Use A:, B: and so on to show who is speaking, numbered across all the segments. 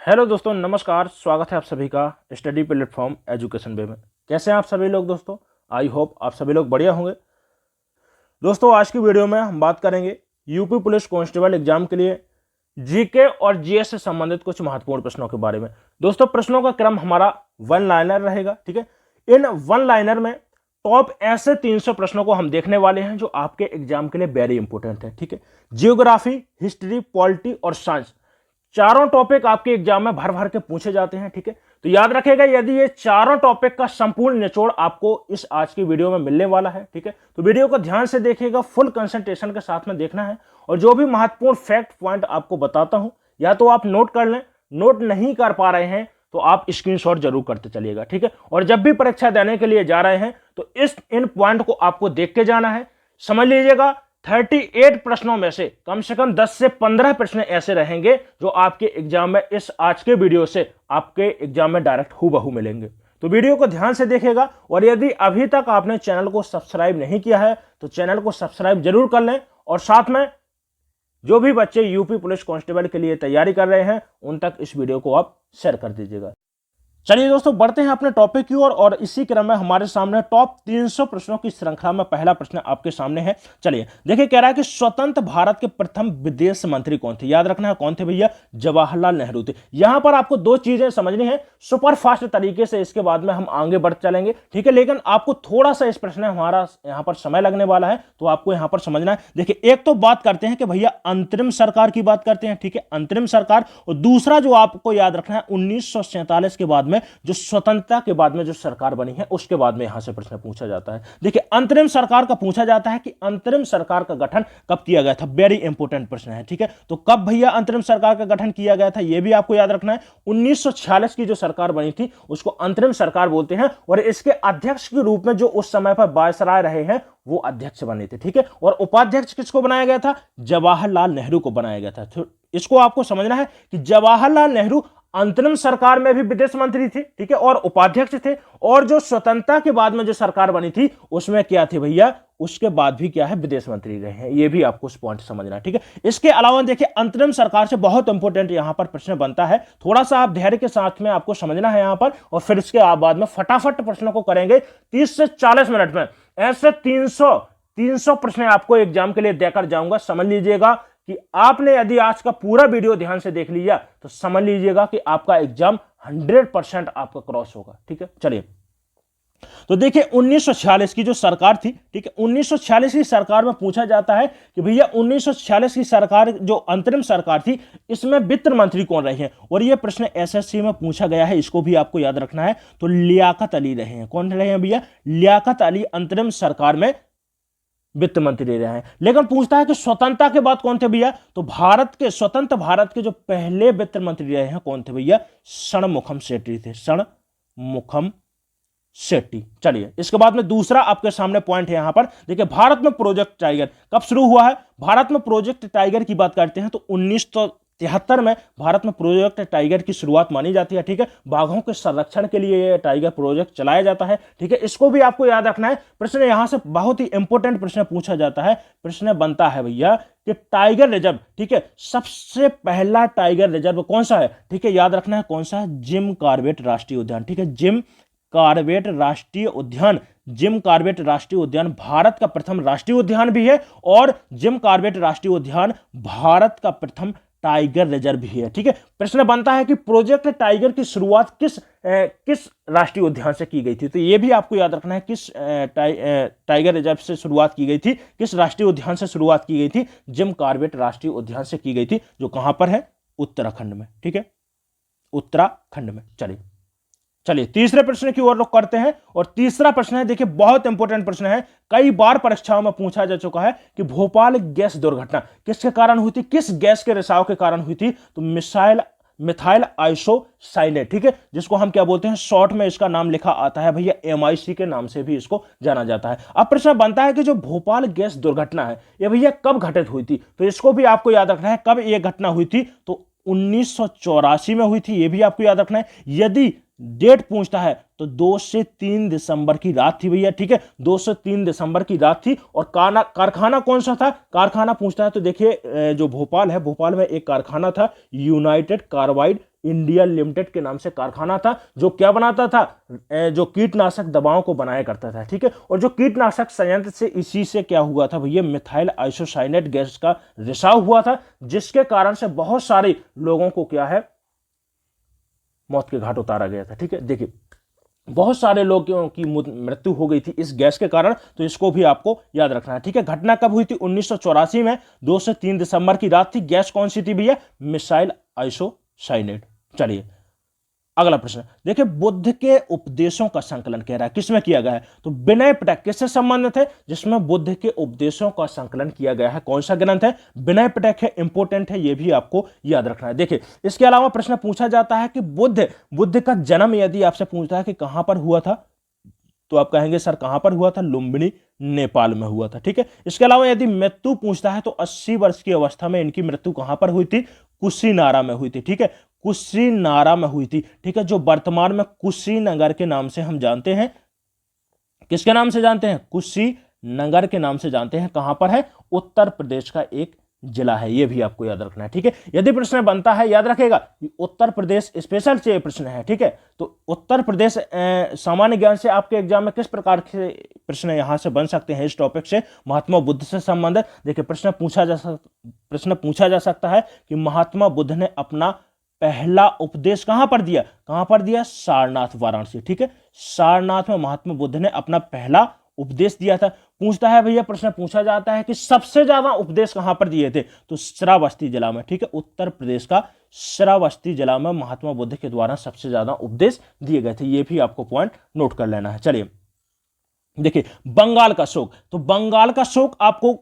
A: Hello दोस्तों, नमस्कार। स्वागत है आप सभी का स्टडी प्लेटफॉर्म एजुकेशन वे में। कैसे हैं आप सभी लोग दोस्तों? आई होप आप सभी लोग बढ़िया होंगे। दोस्तों, आज की वीडियो में हम बात करेंगे यूपी पुलिस कांस्टेबल एग्जाम के लिए जीके और जीएस से संबंधित कुछ महत्वपूर्ण प्रश्नों के बारे में। दोस्तों, प्रश्नों का क्रम हमारा वन लाइनर रहेगा, ठीक है। इन वन लाइनर में टॉप ऐसे 300 प्रश्नों को हम देखने वाले हैं जो आपके एग्जाम के लिए वेरी इंपॉर्टेंट है, ठीक है। जियोग्राफी, हिस्ट्री, पॉलिटी और साइंस, चारों टॉपिक आपके एग्जाम में भर भर के पूछे जाते हैं, ठीक है। तो याद रखेगा, यदि ये चारों टॉपिक का संपूर्ण निचोड़ आपको इस आज की वीडियो में मिलने वाला है, ठीक है, तो वीडियो को ध्यान से देखिएगा, फुल कंसंट्रेशन के साथ में देखना है। और जो भी महत्वपूर्ण फैक्ट पॉइंट आपको बताता हूं, या तो आप नोट कर लें, नोट नहीं कर पा रहे हैं तो आप स्क्रीनशॉट जरूर करते चलिएगा, ठीक है। और जब भी परीक्षा देने के लिए जा रहे हैं तो इन पॉइंट को आपको देख के जाना है। समझ लीजिएगा, 38 प्रश्नों में से कम 10 से 15 प्रश्न ऐसे रहेंगे जो आपके एग्जाम में इस आज के वीडियो से आपके एग्जाम में डायरेक्ट हूबहू मिलेंगे। तो वीडियो को ध्यान से देखिएगा। और यदि अभी तक आपने चैनल को सब्सक्राइब नहीं किया है तो चैनल को सब्सक्राइब जरूर कर लें। और साथ में जो भी बच्चे यूपी पुलिस कांस्टेबल के लिए तैयारी कर रहे हैं उन तक इस वीडियो को आप शेयर कर दीजिएगा। चलिए दोस्तों, बढ़ते हैं अपने टॉपिक की ओर। और इसी क्रम में हमारे सामने टॉप 300 प्रश्नों की श्रृंखला में पहला प्रश्न आपके सामने है। चलिए देखिए, कह रहा है कि स्वतंत्र भारत के प्रथम विदेश मंत्री कौन थे? याद रखना है कौन थे भैया? जवाहरलाल नेहरू थे। यहां पर आपको दो चीजें समझनी है सुपर फास्ट तरीके से, इसके बाद में हम आगे बढ़ चलेंगे, ठीक है। लेकिन आपको थोड़ा सा इस प्रश्न में हमारा यहां पर समय लगने वाला है, तो आपको यहां पर समझना है। देखिए, एक तो बात करते हैं कि भैया अंतरिम सरकार की बात करते हैं, ठीक है, अंतरिम सरकार। और दूसरा जो आपको याद रखना है, 1947 के बाद में जो स्वतंत्रता के बाद में जो सरकार बनी है उसके बाद में यहां से प्रश्न पूछा जाता है। देखिए, अंतरिम सरकार का पूछा जाता है कि अंतरिम सरकार का गठन कब किया गया था। वेरी इंपॉर्टेंट प्रश्न है, ठीक है। तो कब भैया अंतरिम सरकार का गठन किया गया था यह भी आपको याद रखना है। 1946 की जो सरकार बनी थी उसको अंतरिम सरकार बोलते हैं। और इसके अध्यक्ष के रूप में जो उस समय पर वायसराय रहे हैं वो अध्यक्ष बने थे, ठीक है। और उपाध्यक्ष किसको बनाया गया था? जवाहरलाल नेहरू को बनाया गया था। तो इसको आपको समझना है कि जवाहरलाल नेहरू अंतरिम सरकार में भी विदेश मंत्री थे, ठीक है, और उपाध्यक्ष थे। और जो स्वतंत्रता के बाद में जो सरकार बनी थी उसमें क्या थे भैया? उसके बाद भी क्या है? विदेश मंत्री रहे हैं। ये भी आपको पॉइंट समझना है, ठीक है। इसके अलावा देखिए, अंतरिम सरकार से बहुत इंपॉर्टेंट यहां पर प्रश्न बनता है। थोड़ा सा आप धैर्य के साथ में आपको समझना है यहां पर, और फिर इसके बाद में फटाफट प्रश्नों को करेंगे 30 से 40 मिनट में। ऐसे 300 प्रश्न आपको एग्जाम के लिए देकर जाऊंगा। समझ लीजिएगा कि आपने यदि आज का पूरा वीडियो ध्यान से देख लिया तो समझ लीजिएगा कि आपका एग्जाम 100% आपका क्रॉस होगा, ठीक है। चलिए, तो देखिए 1946 की जो सरकार थी, ठीक है, 1946 की सरकार में पूछा जाता है कि भैया 1946 की सरकार जो अंतरिम सरकार थी इसमें वित्त मंत्री कौन रहे हैं? और यह प्रश्न एसएससी में पूछा गया है, इसको भी आपको याद रखना है। तो लियाकत अली रहे हैं। कौन रहे हैं भैया? लियाकत अली अंतरिम सरकार में वित्त मंत्री रहे हैं। लेकिन पूछता है कि स्वतंत्रता के बाद कौन थे भैया? तो स्वतंत्र भारत के जो पहले वित्त मंत्री रहे हैं कौन थे भैया? षणमुखम सेठी थे, षणमुखम सेठी। चलिए, इसके बाद में दूसरा आपके सामने पॉइंट है यहां पर। देखिए, भारत में प्रोजेक्ट टाइगर कब शुरू हुआ है? भारत में प्रोजेक्ट टाइगर की बात करते हैं तो 1973 में भारत में प्रोजेक्ट टाइगर की शुरुआत मानी जाती है, ठीक है। बाघों के संरक्षण के लिए यह टाइगर प्रोजेक्ट चलाया जाता है, ठीक है। इसको भी आपको याद रखना है। प्रश्न यहां से बहुत ही इंपॉर्टेंट प्रश्न पूछा जाता है। प्रश्न बनता है भैया कि टाइगर रिजर्व, ठीक है, सबसे पहला टाइगर रिजर्व कौन सा है? ठीक है, याद रखना है कौन सा है? जिम कॉर्बेट राष्ट्रीय उद्यान, ठीक है। जिम कॉर्बेट राष्ट्रीय उद्यान, जिम कॉर्बेट राष्ट्रीय उद्यान भारत का प्रथम राष्ट्रीय उद्यान भी है। और जिम कॉर्बेट राष्ट्रीय उद्यान भारत का प्रथम टाइगर रिजर्व भी है, ठीक है। प्रश्न बनता है कि प्रोजेक्ट टाइगर की शुरुआत किस राष्ट्रीय उद्यान से की गई थी? तो यह भी आपको याद रखना है, किस टाइगर रिजर्व से शुरुआत की गई थी, किस राष्ट्रीय उद्यान से शुरुआत की गई थी? जिम कॉर्बेट राष्ट्रीय उद्यान से की गई थी, जो कहां पर है? उत्तराखंड में, ठीक है, उत्तराखंड में। चलिए तीसरे प्रश्न की ओर रुख करते हैं। और तीसरा प्रश्न है, देखिए बहुत इंपॉर्टेंट प्रश्न है, कई बार परीक्षाओं में पूछा जा चुका है कि भोपाल गैस दुर्घटना किसके कारण हुई थी? किस गैस के रिसाव के कारण हुई थी? तो मिथाइल आइसोसाइनेट, ठीक है, जिसको हम क्या बोलते हैं? शॉर्ट में इसका नाम लिखा आता है भैया MIC के नाम से भी इसको जाना जाता है। अब प्रश्न बनता है कि जो भोपाल गैस दुर्घटना है ये भैया कब घटित हुई थी? तो इसको भी आपको याद रखना है, कब यह घटना हुई थी? तो 1984 में हुई थी, यह भी आपको याद रखना है। यदि डेट पूछता है तो 2 से 3 दिसंबर की रात थी भैया, ठीक है, 2 से 3 दिसंबर की रात थी। और कारखाना कौन सा था? कारखाना पूछता है तो देखिए जो भोपाल है, भोपाल में एक कारखाना था यूनाइटेड कार्बाइड इंडिया लिमिटेड के नाम से कारखाना था, जो क्या बनाता था, जो कीटनाशक दवाओं को बनाया करता था, ठीक है। और जो कीटनाशक संयंत्र से इसी से क्या हुआ था भैया, मिथाइल आइसोसाइनेट गैस का रिसाव हुआ था, जिसके कारण से बहुत सारे लोगों को क्या है, मौत के घाट उतारा गया था, ठीक है। देखिए बहुत सारे लोगों की मृत्यु हो गई थी इस गैस के कारण, तो इसको भी आपको याद रखना है, ठीक है। घटना कब हुई थी, 1984 में 2 से 3 दिसंबर की रात थी। गैस कौन सी थी भैया, मिसाइल आइसोसाइनेट। चलिए अगला प्रश्न देखिए, बुद्ध के उपदेशों का संकलन कह रहा है किसमें किया गया है, तो विनय पिटक किससे संबंधित है, जिसमें बुद्ध के उपदेशों का संकलन किया गया है। कौन सा ग्रंथ है, विनय पिटक है, इंपोर्टेंट है, यह भी आपको याद रखना है। देखिए इसके अलावा प्रश्न पूछा जाता है कि बुद्ध का जन्म यदि आपसे पूछता है कि कहां पर हुआ था, तो आप कहेंगे सर कहां पर हुआ था, लुम्बिनी नेपाल में हुआ था, ठीक है। इसके अलावा यदि मृत्यु पूछता है तो 80 वर्ष की अवस्था में इनकी मृत्यु कहां पर हुई थी, कुशीनारा में हुई थी, ठीक है, कुशीनारा में हुई थी, ठीक है, जो वर्तमान में कुशीनगर के नाम से हम जानते हैं। किसके नाम से जानते हैं, कुशीनगर के नाम से जानते हैं। कहां पर है, उत्तर प्रदेश का एक जिला है, यह भी आपको याद रखना है, ठीक है। यदि प्रश्न बनता है याद रखेगा, उत्तर प्रदेश स्पेशल से प्रश्न है, ठीक है। तो उत्तर प्रदेश सामान्य ज्ञान से आपके एग्जाम में किस प्रकार के प्रश्न यहां से बन सकते हैं, इस टॉपिक से, महात्मा बुद्ध से संबंधित। देखिए प्रश्न पूछा जा सकता है कि महात्मा बुद्ध ने अपना पहला उपदेश कहां पर दिया, सारनाथ वाराणसी, ठीक है। सारनाथ में महात्मा बुद्ध ने अपना पहला उपदेश दिया था। पूछता है भैया, प्रश्न पूछा जाता है कि सबसे ज्यादा उपदेश कहां पर दिए थे, तो श्रावस्ती जिला में, ठीक है, उत्तर प्रदेश का श्रावस्ती जिला में महात्मा बुद्ध के द्वारा सबसे ज्यादा उपदेश दिए गए थे। यह भी आपको पॉइंट नोट कर लेना है। चलिए देखिए बंगाल का शोक, तो बंगाल का शोक आपको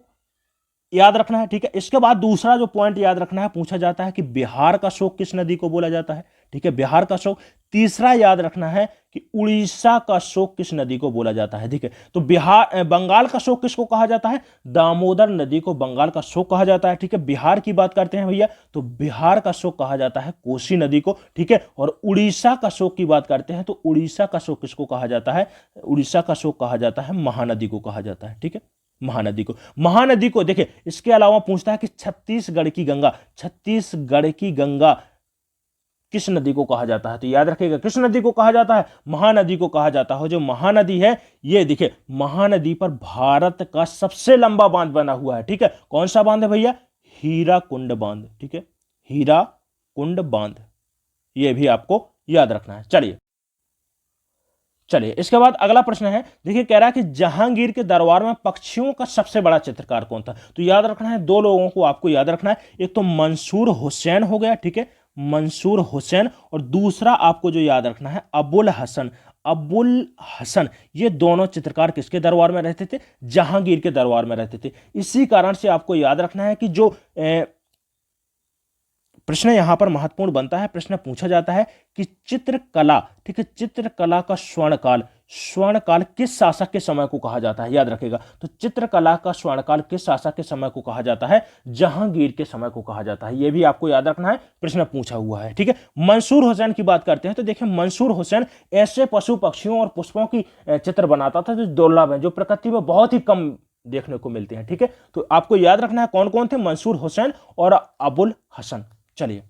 A: याद रखना है, ठीक है। इसके बाद दूसरा जो पॉइंट याद रखना है, पूछा जाता है कि बिहार का शोक किस नदी को बोला जाता है, ठीक है, बिहार का शोक। तीसरा याद रखना है कि उड़ीसा का शोक किस नदी को बोला जाता है, ठीक है। तो बंगाल का शोक किसको कहा जाता है, दामोदर नदी को बंगाल का शोक कहा जाता है, ठीक है। बिहार की बात करते हैं भैया, तो बिहार का शोक कहा जाता है कोसी नदी को, ठीक है। और उड़ीसा का शोक की बात करते हैं तो उड़ीसा का शोक किसको कहा जाता है, उड़ीसा का शोक कहा जाता है महानदी को कहा जाता है, ठीक है, महानदी को। देखिए इसके अलावा पूछता है कि छत्तीसगढ़ की गंगा किस नदी को कहा जाता है, तो याद रखिएगा किस नदी को कहा जाता है, महानदी को कहा जाता है। जो महानदी है, ये देखिए महानदी पर भारत का सबसे लंबा बांध बना हुआ है, ठीक है। कौन सा बांध है भैया, हीराकुंड बांध, ठीक है, हीराकुंड बांध, ये भी आपको याद रखना है। चलिए इसके बाद अगला प्रश्न है, देखिए कह रहा है कि जहांगीर के दरबार में पक्षियों का सबसे बड़ा चित्रकार कौन था, तो याद रखना है दो लोगों को आपको याद रखना है, एक तो मंसूर हुसैन हो गया, ठीक है, मंसूर हुसैन, और दूसरा आपको जो याद रखना है अबुल हसन। ये दोनों चित्रकार किसके दरबार में रहते थे, जहांगीर के दरबार में रहते थे। इसी कारण से आपको याद रखना है कि जो प्रश्न यहां पर महत्वपूर्ण बनता है, प्रश्न पूछा जाता है कि चित्रकला, ठीक है, चित्रकला का स्वर्णकाल किस शासक के समय को कहा जाता है, याद रखेगा। तो चित्रकला का स्वर्णकाल किस शासक के समय को कहा जाता है, जहांगीर के समय को कहा जाता है। यह भी आपको याद रखना है, प्रश्न पूछा हुआ है, ठीक है। मंसूर हुसैन की बात करते हैं तो देखिए मंसूर हुसैन ऐसे पशु पक्षियों और पुष्पों की चित्र बनाता था जो दुर्लभ है, जो प्रकृति में बहुत ही कम देखने को मिलते हैं, ठीक है। तो आपको याद रखना है कौन कौन थे, मंसूर हुसैन और अबुल हसन। चलिए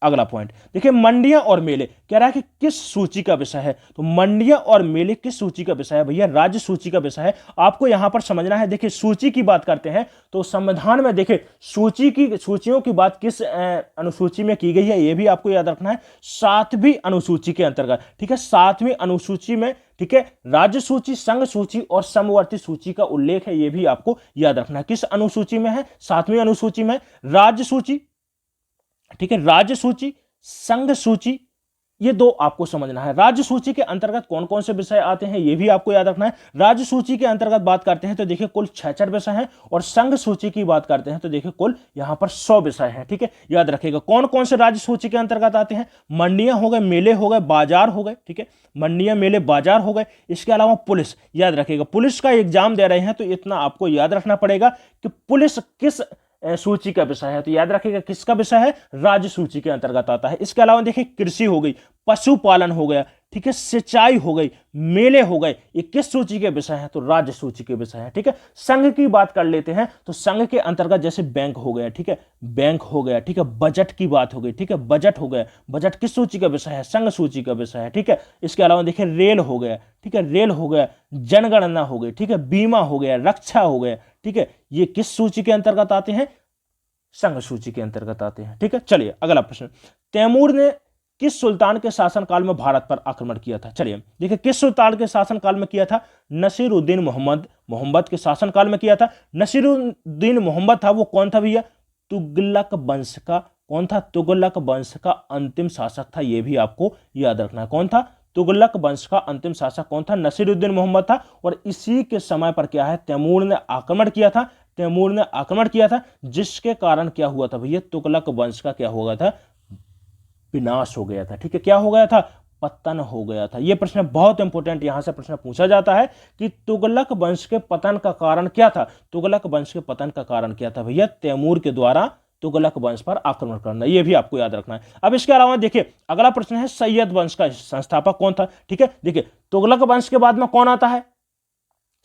A: अगला पॉइंट देखिए, मंडियां और मेले कह रहा है कि किस सूची का विषय है, तो मंडियां और मेले किस सूची का विषय है भैया, राज्य सूची का विषय है। आपको यहां पर समझना है, देखिए सूची की बात करते हैं तो संविधान में देखिए सूचियों की बात किस अनुसूची में की गई है, यह भी आपको याद रखना है, 7वीं अनुसूची के अंतर्गत, ठीक है, 7वीं अनुसूची में, ठीक है, राज्य सूची, संघ सूची और समवर्ती सूची का उल्लेख है, यह भी आपको याद रखना है। किस अनुसूची में है, 7वीं अनुसूची में, राज्य सूची, ठीक है, राज्य सूची, संघ सूची, ये दो आपको समझना है। राज्य सूची के अंतर्गत कौन कौन से विषय आते हैं, ये भी आपको याद रखना है। राज्य सूची के अंतर्गत बात करते हैं तो देखिए कुल 66 विषय हैं, और संघ सूची की बात करते हैं तो देखिए कुल यहां पर 100 विषय हैं, ठीक है। याद रखिएगा कौन कौन से राज्य सूची के अंतर्गत आते हैं, मंडियां हो गए, मेले हो गए, बाजार हो गए, ठीक है, मंडियां, मेले, बाजार हो गए। इसके अलावा पुलिस, याद रखिएगा पुलिस का एग्जाम दे रहे हैं तो इतना आपको याद रखना पड़ेगा कि पुलिस किस सूची का विषय है, तो याद रखिएगा किसका विषय है, राज्य सूची के अंतर्गत आता है। इसके अलावा देखिए कृषि हो गई, पशुपालन हो गया, ठीक है, सिंचाई हो गई, मेले हो गए, ये किस सूची के विषय हैं? तो राज्य सूची के विषय हैं। ठीक है, संघ की बात कर लेते हैं तो संघ के अंतर्गत जैसे बैंक हो गया, ठीक है, बैंक हो गया, ठीक है, बजट की बात हो गई, ठीक है, बजट हो गया, बजट किस सूची का विषय है? संघ सूची का विषय है। ठीक है, इसके अलावा देखिए रेल हो गया, ठीक है, रेल हो गया, जनगणना हो गई, ठीक है, बीमा हो गया, रक्षा हो गया, ठीक है, ये किस सूची के अंतर्गत आते हैं? संघ सूची के अंतर्गत आते हैं। ठीक है, चलिए अगला प्रश्न, तैमूर ने किस सुल्तान के शासनकाल में भारत पर आक्रमण किया था? चलिए देखिए, किस सुल्तान के शासनकाल में किया था? नसीरुद्दीन मोहम्मद के शासनकाल में किया था। नसीरुद्दीन मोहम्मद था, वो कौन था भैया? तुगलक वंश का, कौन था? तुगलक वंश का अंतिम शासक था, यह भी आपको याद रखना है। कौन था? तुगलक वंश का अंतिम शासक कौन था? नसीरुद्दीन मोहम्मद था। और इसी के समय पर क्या है, तैमूर ने आक्रमण किया था, तैमूर ने आक्रमण किया था, जिसके कारण क्या हुआ था भैया? तुगलक वंश का क्या हो गया था? विनाश हो गया था। ठीक है, क्या हो गया था? पतन हो गया था। यह प्रश्न बहुत इंपॉर्टेंट, यहां से प्रश्न पूछा जाता है कि तुगलक वंश के पतन का कारण क्या था? तुगलक वंश के पतन का कारण क्या था भैया? तैमूर के द्वारा तुगलक वंश पर आक्रमण करना, यह भी आपको याद रखना है। अब इसके अलावा देखिए अगला प्रश्न है, सैयद वंश का संस्थापक कौन था? ठीक है, देखिए तुगलक वंश के बाद में कौन आता है?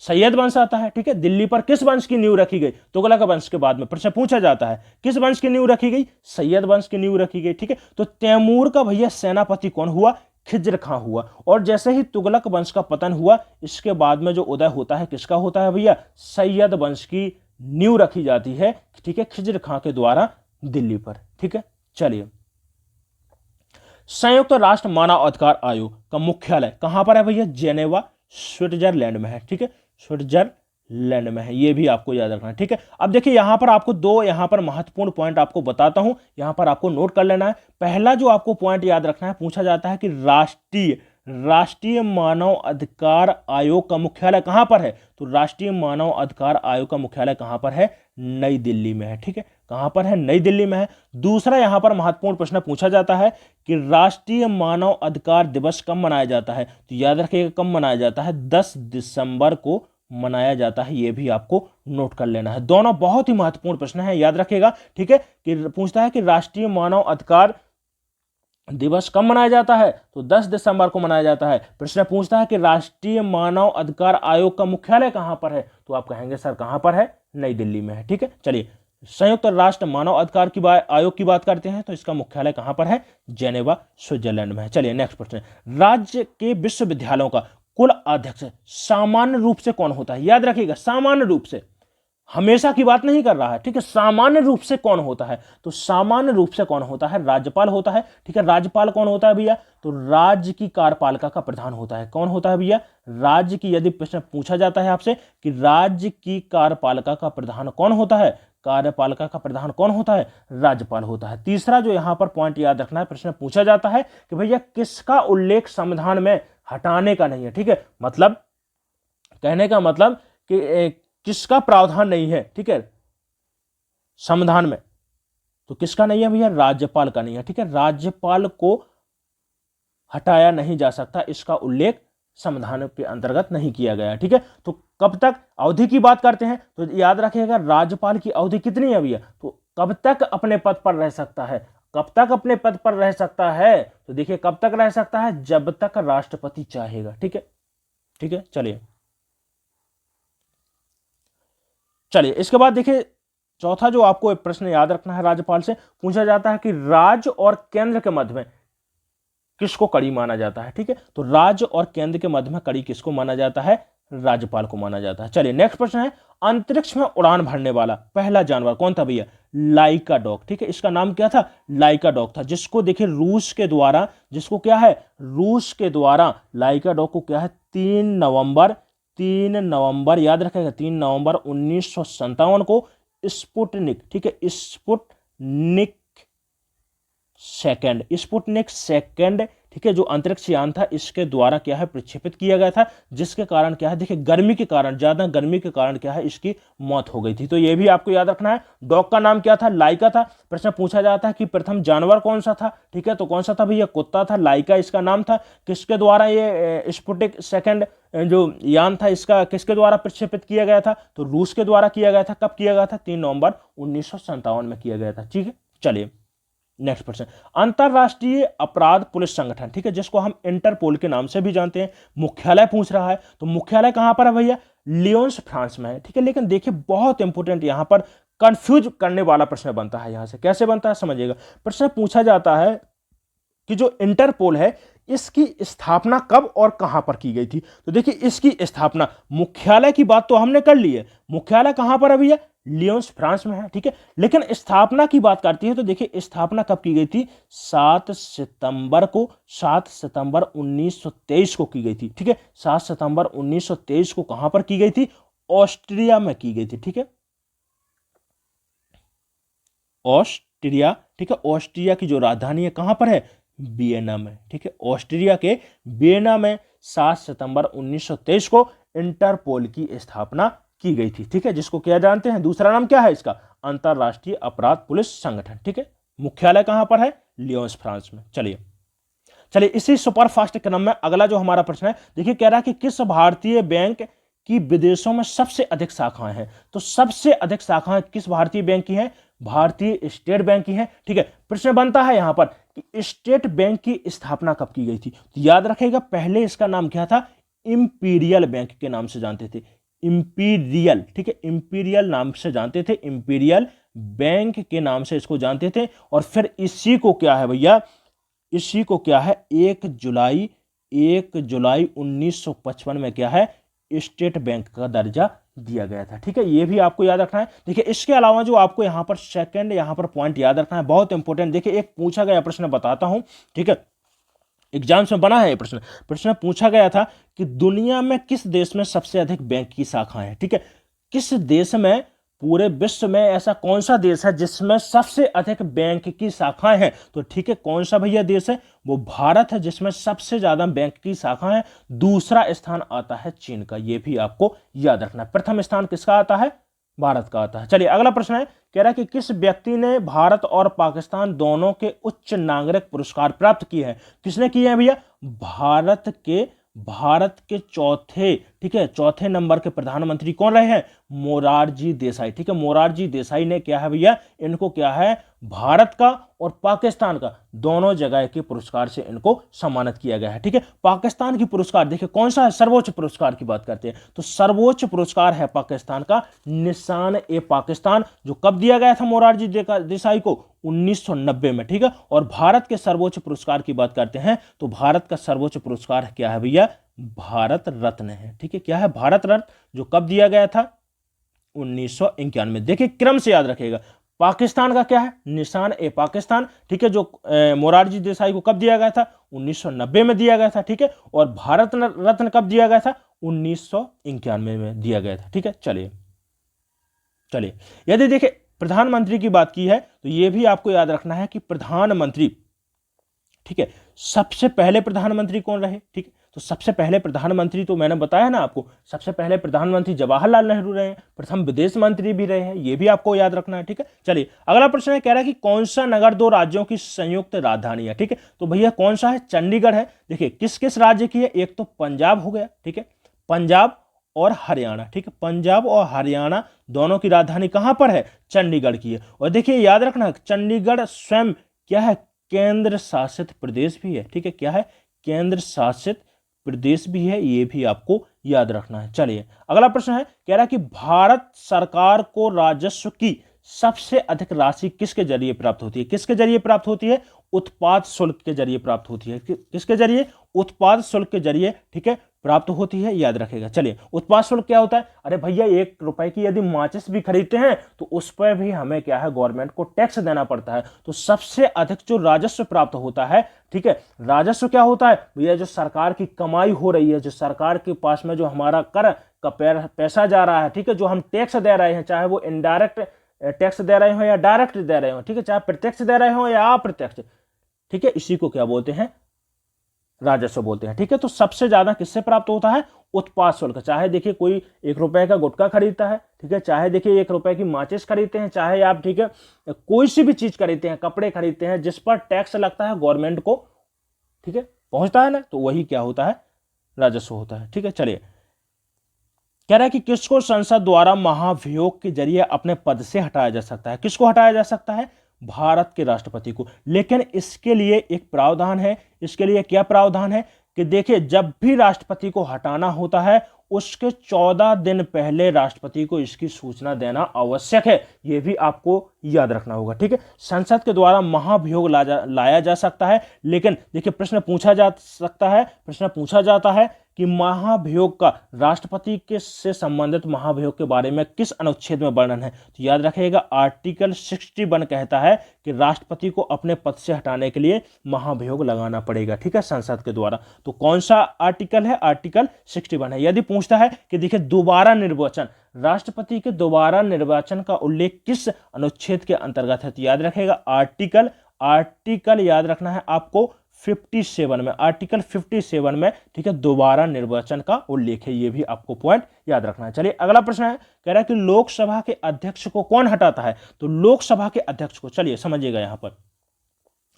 A: सैयद वंश आता है। ठीक है, दिल्ली पर किस वंश की नींव रखी गई? तुगलक वंश के बाद में प्रश्न पूछा जाता है, किस वंश की नींव रखी गई? सैयद वंश की नींव रखी गई। ठीक है, तो तैमूर का भैया सेनापति कौन हुआ? खिज्र खां हुआ। और जैसे ही तुगलक वंश का पतन हुआ, इसके बाद में जो उदय होता है किसका होता है भैया? सैयद वंश की नींव रखी जाती है, ठीक है, खिज्र खां के द्वारा दिल्ली पर। ठीक है, चलिए, संयुक्त राष्ट्र मानव अधिकार आयोग का मुख्यालय कहां पर है भैया? जेनेवा, स्विट्जरलैंड में है। ठीक है, स्विट्जरलैंड में है, ये भी आपको याद रखना है। ठीक है, अब देखिए यहां पर आपको दो यहां पर महत्वपूर्ण पॉइंट आपको बताता हूं, यहां पर आपको नोट कर लेना है। पहला जो आपको पॉइंट याद रखना है, पूछा जाता है कि राष्ट्रीय मानव अधिकार आयोग का मुख्यालय कहां पर है? तो राष्ट्रीय मानव अधिकार आयोग का मुख्यालय कहां पर है? नई दिल्ली में है। ठीक है, कहां पर है? नई दिल्ली में है। दूसरा यहां पर महत्वपूर्ण प्रश्न पूछा जाता है कि राष्ट्रीय मानव अधिकार दिवस कब मनाया जाता है? तो याद रखिएगा कब मनाया जाता है? 10 दिसंबर को मनाया जाता है, यह भी आपको नोट कर लेना है। दोनों बहुत ही महत्वपूर्ण प्रश्न है, याद रखिएगा। ठीक है, कि पूछता है कि राष्ट्रीय मानव अधिकार दिवस कब मनाया जाता है? तो 10 दिसंबर को मनाया जाता है। प्रश्न पूछता है कि राष्ट्रीय मानव अधिकार आयोग का मुख्यालय कहां पर है? तो आप कहेंगे सर कहां पर है? नई दिल्ली में है। ठीक है, चलिए संयुक्त राष्ट्र मानव अधिकार की आयोग की बात करते हैं, तो इसका मुख्यालय कहां पर है? जेनेवा, स्विट्जरलैंड में है। चलिए नेक्स्ट प्रश्न, राज्य के विश्वविद्यालयों का कुल अध्यक्ष सामान्य रूप से कौन होता है? याद रखिएगा, सामान्य रूप से, हमेशा की बात नहीं कर रहा है। ठीक है, सामान्य रूप से कौन होता है? तो सामान्य रूप से कौन होता है? राज्यपाल होता है। ठीक है, राज्यपाल कौन होता है भैया? तो राज्य की कार्यपालिका का प्रधान होता है। कौन होता है भैया? राज्य की, यदि प्रश्न पूछा जाता है आपसे कि राज्य की कार्यपालिका का प्रधान कौन होता है? कार्यपालिका का प्रधान कौन होता है? राज्यपाल होता है। तीसरा जो यहां पर पॉइंट याद रखना है, प्रश्न पूछा जाता है कि भैया किसका उल्लेख संविधान में हटाने का नहीं है? ठीक है, मतलब कहने का मतलब कि किसका प्रावधान नहीं है? ठीक है, संविधान में, तो किसका नहीं है भैया? राज्यपाल का नहीं है। ठीक है, राज्यपाल को हटाया नहीं जा सकता, इसका उल्लेख संविधान के अंतर्गत नहीं किया गया। ठीक है, तो कब तक अवधि की बात करते हैं, तो याद रखिएगा राज्यपाल की अवधि कितनी है भैया? तो कब तक अपने पद पर रह सकता है? कब तक अपने पद पर रह सकता है? तो देखिए कब तक रह सकता है? जब तक राष्ट्रपति चाहेगा। ठीक है, ठीक है, चलिए इसके बाद देखिए चौथा जो आपको प्रश्न याद रखना है, राज्यपाल से पूछा जाता है कि राज्य और केंद्र के मध्य में किसको कड़ी माना जाता है? ठीक है, तो राज्य और केंद्र के मध्य में कड़ी किसको माना जाता है? राज्यपाल को माना जाता है। चलिए नेक्स्ट प्रश्न है, अंतरिक्ष में उड़ान भरने वाला पहला जानवर कौन था भैया? लाइका डॉग। ठीक है, इसका नाम क्या था? लाइका डॉग था, जिसको देखिए रूस के द्वारा, जिसको क्या है? रूस के द्वारा लाइका डॉग को क्या है? 3 नवंबर याद रखेगा, 3 नवंबर 1957 को स्पुतनिक, ठीक है, स्पुतनिक सेकंड, ठीक है, जो अंतरिक्ष यान था इसके द्वारा क्या है? प्रक्षेपित किया गया था, जिसके कारण क्या है? देखिए गर्मी के कारण, ज्यादा गर्मी के कारण क्या है? इसकी मौत हो गई थी। तो ये भी आपको याद रखना है। डॉग का नाम क्या था? लाइका था। प्रश्न पूछा जाता है कि प्रथम जानवर कौन सा था? ठीक है, तो कौन सा था भैया? कुत्ता था, लाइका इसका नाम था। किसके द्वारा ये स्पुतनिक सेकंड जो यान था इसका किसके द्वारा प्रक्षेपित किया गया था? तो रूस के द्वारा किया गया था। कब किया गया था? 3 नवंबर 1957 में किया गया था। ठीक है, चलिए नेक्स्ट प्रश्न, अंतरराष्ट्रीय अपराध पुलिस संगठन, ठीक है, जिसको हम इंटरपोल के नाम से भी जानते हैं, मुख्यालय पूछ रहा है, तो मुख्यालय कहां पर है भैया? लियोन्स फ्रांस में है, ठीक है। लेकिन देखिए बहुत इंपॉर्टेंट यहां पर कंफ्यूज करने वाला प्रश्न बनता है। यहां से कैसे बनता है समझिएगा। प्रश्न पूछा जाता है कि जो इंटरपोल है इसकी स्थापना कब और कहां पर की गई थी। तो देखिए इसकी स्थापना, मुख्यालय की बात तो हमने कर ली है, मुख्यालय कहां पर है भैया? लियोन्स फ्रांस में है, ठीक है। लेकिन स्थापना की बात करती है तो देखिए स्थापना कब की गई थी? 7 सितंबर 1923 को की गई थी, ठीक है। 7 सितंबर 1923 को कहां पर की गई थी? ऑस्ट्रिया में की गई थी, ठीक है, ऑस्ट्रिया, ठीक है। ऑस्ट्रिया की जो राजधानी है कहां पर है? वियना में, ठीक है। ऑस्ट्रिया के वियना में 7 सितंबर 1923 को इंटरपोल की स्थापना की गई थी, ठीक है, जिसको क्या जानते हैं, दूसरा नाम क्या है इसका? अंतरराष्ट्रीय अपराध पुलिस संगठन, ठीक है। मुख्यालय कहां पर है? लियोन्स फ्रांस में। चलिए इसी सुपरफास्ट क्रम में अगला जो हमारा प्रश्न है, देखिए कह रहा है कि किस भारतीय बैंक की विदेशों में सबसे अधिक शाखाएं हैं। तो सबसे अधिक शाखाएं किस भारतीय बैंक की हैं? भारतीय स्टेट बैंक की है, ठीक है। प्रश्न बनता है यहां पर कि स्टेट बैंक की स्थापना कब की गई थी। तो याद रखेगा पहले इसका नाम क्या था? इंपीरियल बैंक के नाम से जानते थे, इंपीरियल, ठीक है, इंपीरियल नाम से जानते थे, इंपीरियल बैंक के नाम से इसको जानते थे। और फिर इसी को क्या है भैया, इसी को क्या है, 1 जुलाई 1955 में क्या है, स्टेट बैंक का दर्जा दिया गया था, ठीक है। ये भी आपको याद रखना है। देखिए इसके अलावा जो आपको यहां पर सेकंड यहां पर पॉइंट याद रखना है, बहुत इंपॉर्टेंट। देखिए एक पूछा गया प्रश्न बताता हूं, ठीक है, एग्जाम्स में बना है ये प्रश्न पूछा गया था कि दुनिया में किस देश में सबसे अधिक बैंक की शाखाएं हैं, ठीक है। किस देश में, पूरे विश्व में ऐसा कौन सा देश है जिसमें सबसे अधिक बैंक की शाखाएं हैं? तो ठीक है, कौन सा भैया देश है? वो भारत है, जिसमें सबसे ज्यादा बैंक की शाखाएं हैं। दूसरा स्थान आता है चीन का, ये भी आपको याद रखना है। प्रथम स्थान किसका आता है? भारत का आता है। चलिए अगला प्रश्न है, कह रहा है कि किस व्यक्ति ने भारत और पाकिस्तान दोनों के उच्च नागरिक पुरस्कार प्राप्त किए हैं? किसने किए हैं भैया? भारत के चौथे, ठीक है, चौथे नंबर के प्रधानमंत्री कौन रहे हैं? मोरारजी देसाई, ठीक है। मोरारजी देसाई ने क्या है भैया, इनको क्या है, भारत का और पाकिस्तान का दोनों जगह के पुरस्कार से इनको सम्मानित किया गया है, ठीक है। पाकिस्तान की पुरस्कार देखिए कौन सा है, सर्वोच्च पुरस्कार की बात करते हैं तो सर्वोच्च पुरस्कार है पाकिस्तान का निशान ए पाकिस्तान, जो कब दिया गया था मोरारजी देसाई को? 1990 में, ठीक है। और भारत के सर्वोच्च पुरस्कार की बात करते हैं तो भारत का सर्वोच्च पुरस्कार क्या है भैया? भारत रत्न है, ठीक है। क्या है? भारत रत्न, जो कब दिया गया था? 1991। देखिए क्रम से याद रखेगा, पाकिस्तान का क्या है? निशान ए पाकिस्तान, ठीक है, जो मोरारजी देसाई को कब दिया गया था? 1990 में दिया गया था, ठीक है। और भारत रत्न कब दिया गया था? 1991 में दिया गया था, ठीक है। चलिए यदि देखिए प्रधानमंत्री की बात की है तो यह भी आपको याद रखना है कि प्रधानमंत्री, ठीक है, सबसे पहले प्रधानमंत्री कौन रहे? ठीक है, तो सबसे पहले प्रधानमंत्री तो मैंने बताया ना आपको, सबसे पहले प्रधानमंत्री जवाहरलाल नेहरू रहे हैं, प्रथम विदेश मंत्री भी रहे हैं, ये भी आपको याद रखना है, ठीक है। चलिए अगला प्रश्न है, कह रहा है कि कौन सा नगर 2 राज्यों की संयुक्त राजधानी है? ठीक है, तो भैया कौन सा है? चंडीगढ़ है। देखिए किस किस राज्य की है? एक तो पंजाब हो गया, ठीक है, पंजाब और हरियाणा, ठीक है, पंजाब और हरियाणा दोनों की राजधानी कहां पर है? चंडीगढ़ की है। और देखिए याद रखना, चंडीगढ़ स्वयं क्या है? केंद्र शासित प्रदेश भी है, ठीक है। क्या है? केंद्र शासित प्रदेश भी है, ये भी आपको याद रखना है। चलिए अगला प्रश्न है, कह रहा है कि भारत सरकार को राजस्व की सबसे अधिक राशि किसके जरिए प्राप्त होती है? किसके जरिए प्राप्त होती है? उत्पाद शुल्क के जरिए प्राप्त होती है। किसके जरिए? उत्पाद शुल्क के जरिए, ठीक है, प्राप्त होती है, याद रखेगा। चलिए उत्पाद शुल्क क्या होता है? अरे भैया 1 रुपए की यदि माचिस भी खरीदते हैं तो उस पर भी हमें क्या है, गवर्नमेंट को टैक्स देना पड़ता है। तो सबसे अधिक जो राजस्व प्राप्त होता है, ठीक है, राजस्व क्या होता है भैया? जो सरकार की कमाई हो रही है, जो सरकार के पास में जो हमारा कर का पैसा जा रहा है, ठीक है, जो हम टैक्स दे रहे हैं, चाहे वो इनडायरेक्ट टैक्स दे रहे हो या डायरेक्ट दे रहे हो, ठीक है, चाहे प्रत्यक्ष दे रहे हो या अप्रत्यक्ष, ठीक है, इसी को क्या बोलते हैं? राजस्व बोलते हैं, ठीक है। तो सबसे ज्यादा किससे प्राप्त होता है? उत्पाद शुल्क। चाहे देखिए कोई 1 रुपए का गुटखा खरीदता है, ठीक है, चाहे देखिए 1 रुपए की माचिस खरीदते हैं, चाहे आप, ठीक है, कोई सी भी चीज खरीदते हैं, कपड़े खरीदते हैं, जिस पर टैक्स लगता है गवर्नमेंट को, ठीक है, पहुंचता है ना, तो वही क्या होता है? राजस्व होता है, ठीक है। चलिए कह रहा है कि किसको संसद द्वारा महाभियोग के जरिए अपने पद से हटाया जा सकता है? किसको हटाया जा सकता है? भारत के राष्ट्रपति को। लेकिन इसके लिए एक प्रावधान है। इसके लिए क्या प्रावधान है कि देखिए, जब भी राष्ट्रपति को हटाना होता है उसके 14 दिन पहले राष्ट्रपति को इसकी सूचना देना आवश्यक है। यह भी आपको याद रखना होगा, ठीक है। संसद के द्वारा महाभियोग लाया जा सकता है, लेकिन देखिए प्रश्न पूछा जाता है कि महाभियोग का राष्ट्रपति के से संबंधित महाभियोग के बारे में किस अनुच्छेद में वर्णन है। तो याद रखिएगा, आर्टिकल 61 कहता है कि राष्ट्रपति को अपने पद से हटाने के लिए महाभियोग लगाना पड़ेगा, ठीक है, संसद के द्वारा। तो कौन सा आर्टिकल है? आर्टिकल 61 है। यदि पूछता है कि देखिए दोबारा निर्वाचन, राष्ट्रपति के दोबारा निर्वाचन का उल्लेख किस अनुच्छेद के अंतर्गत है, तो याद रखेगा आर्टिकल याद रखना है आपको 57 में, आर्टिकल 57 में, ठीक है, दोबारा निर्वाचन का उल्लेख है। ये भी आपको पॉइंट याद रखना है। चलिए अगला प्रश्न है, कह रहा है कि लोकसभा के अध्यक्ष को कौन हटाता है। तो लोकसभा के अध्यक्ष को, चलिए समझिएगा, यहां पर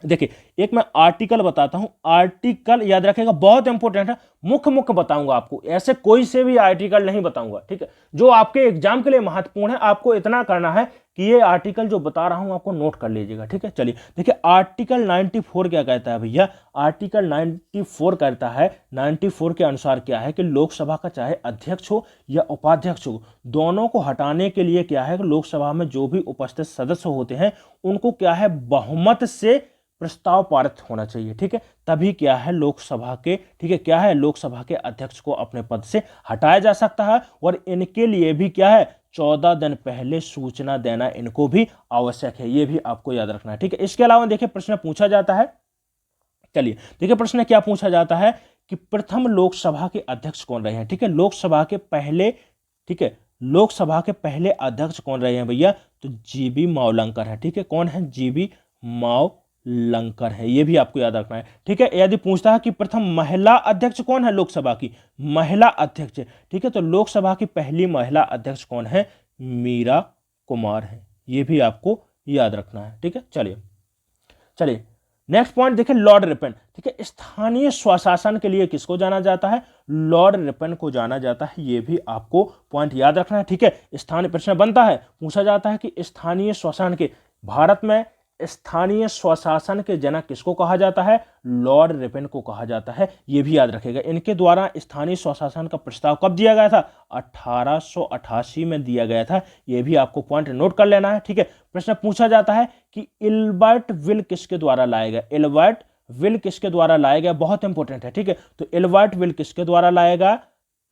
A: देखिए एक मैं आर्टिकल बताता हूं। आर्टिकल याद रखेगा, बहुत इंपॉर्टेंट है, मुख्य बताऊंगा आपको, ऐसे कोई से भी आर्टिकल नहीं बताऊंगा, ठीक है। जो आपके एग्जाम के लिए महत्वपूर्ण है, आपको इतना करना है कि ये आर्टिकल जो बता रहा हूं आपको नोट कर लीजिएगा, ठीक है। चलिए देखिए आर्टिकल 94 क्या कहता है भैया। आर्टिकल 94 कहता है, 94 के अनुसार क्या है कि लोकसभा का चाहे अध्यक्ष हो या उपाध्यक्ष हो, दोनों को हटाने के लिए क्या है कि लोकसभा में जो भी उपस्थित सदस्य होते हैं उनको क्या है बहुमत से प्रस्ताव पारित होना चाहिए, ठीक है। तभी क्या है लोकसभा के, ठीक है, क्या है लोकसभा के अध्यक्ष को अपने पद से हटाया जा सकता है। और इनके लिए भी क्या है 14 दिन पहले सूचना देना इनको भी आवश्यक है। ये भी आपको याद रखना है, ठीक है। इसके अलावा देखिए प्रश्न पूछा जाता है, चलिए देखिए प्रश्न क्या पूछा जाता है कि प्रथम लोकसभा के अध्यक्ष कौन रहे हैं, ठीक है। लोकसभा के पहले, ठीक है, लोकसभा के पहले अध्यक्ष कौन रहे हैं भैया। तो जीबी मावलंकर है, ठीक है। कौन है? जीबी मावलंकर है। ये भी आपको याद रखना है, ठीक है। यदि पूछता है कि प्रथम महिला अध्यक्ष कौन है लोकसभा की, महिला अध्यक्ष, ठीक है, तो लोकसभा की पहली महिला अध्यक्ष कौन है? मीरा कुमार है। ये भी आपको याद रखना है, ठीक है। चलिए नेक्स्ट पॉइंट देखिए, लॉर्ड रिपन, ठीक है। स्थानीय स्वशासन के लिए किसको जाना जाता है? लॉर्ड रिपन को जाना जाता है। ये भी आपको पॉइंट याद रखना है, ठीक है। स्थानीय प्रश्न बनता है, पूछा जाता है कि स्थानीय स्वशासन के, भारत में स्थानीय स्वशासन के जनक किसको कहा जाता है? लॉर्ड रिपन को कहा जाता है। यह भी याद रखेगा। इनके द्वारा स्थानीय स्वशासन का प्रस्ताव कब दिया गया था? 1888 में दिया गया था। यह भी आपको पॉइंट नोट कर लेना है, ठीक है। प्रश्न पूछा जाता है कि इल्बर्ट विल किसके द्वारा लाया गया? इल्बर्ट विल किसके द्वारा लाया गया? बहुत इंपॉर्टेंट है, ठीक है। तो इल्बर्ट विल किसके द्वारा लाया गया?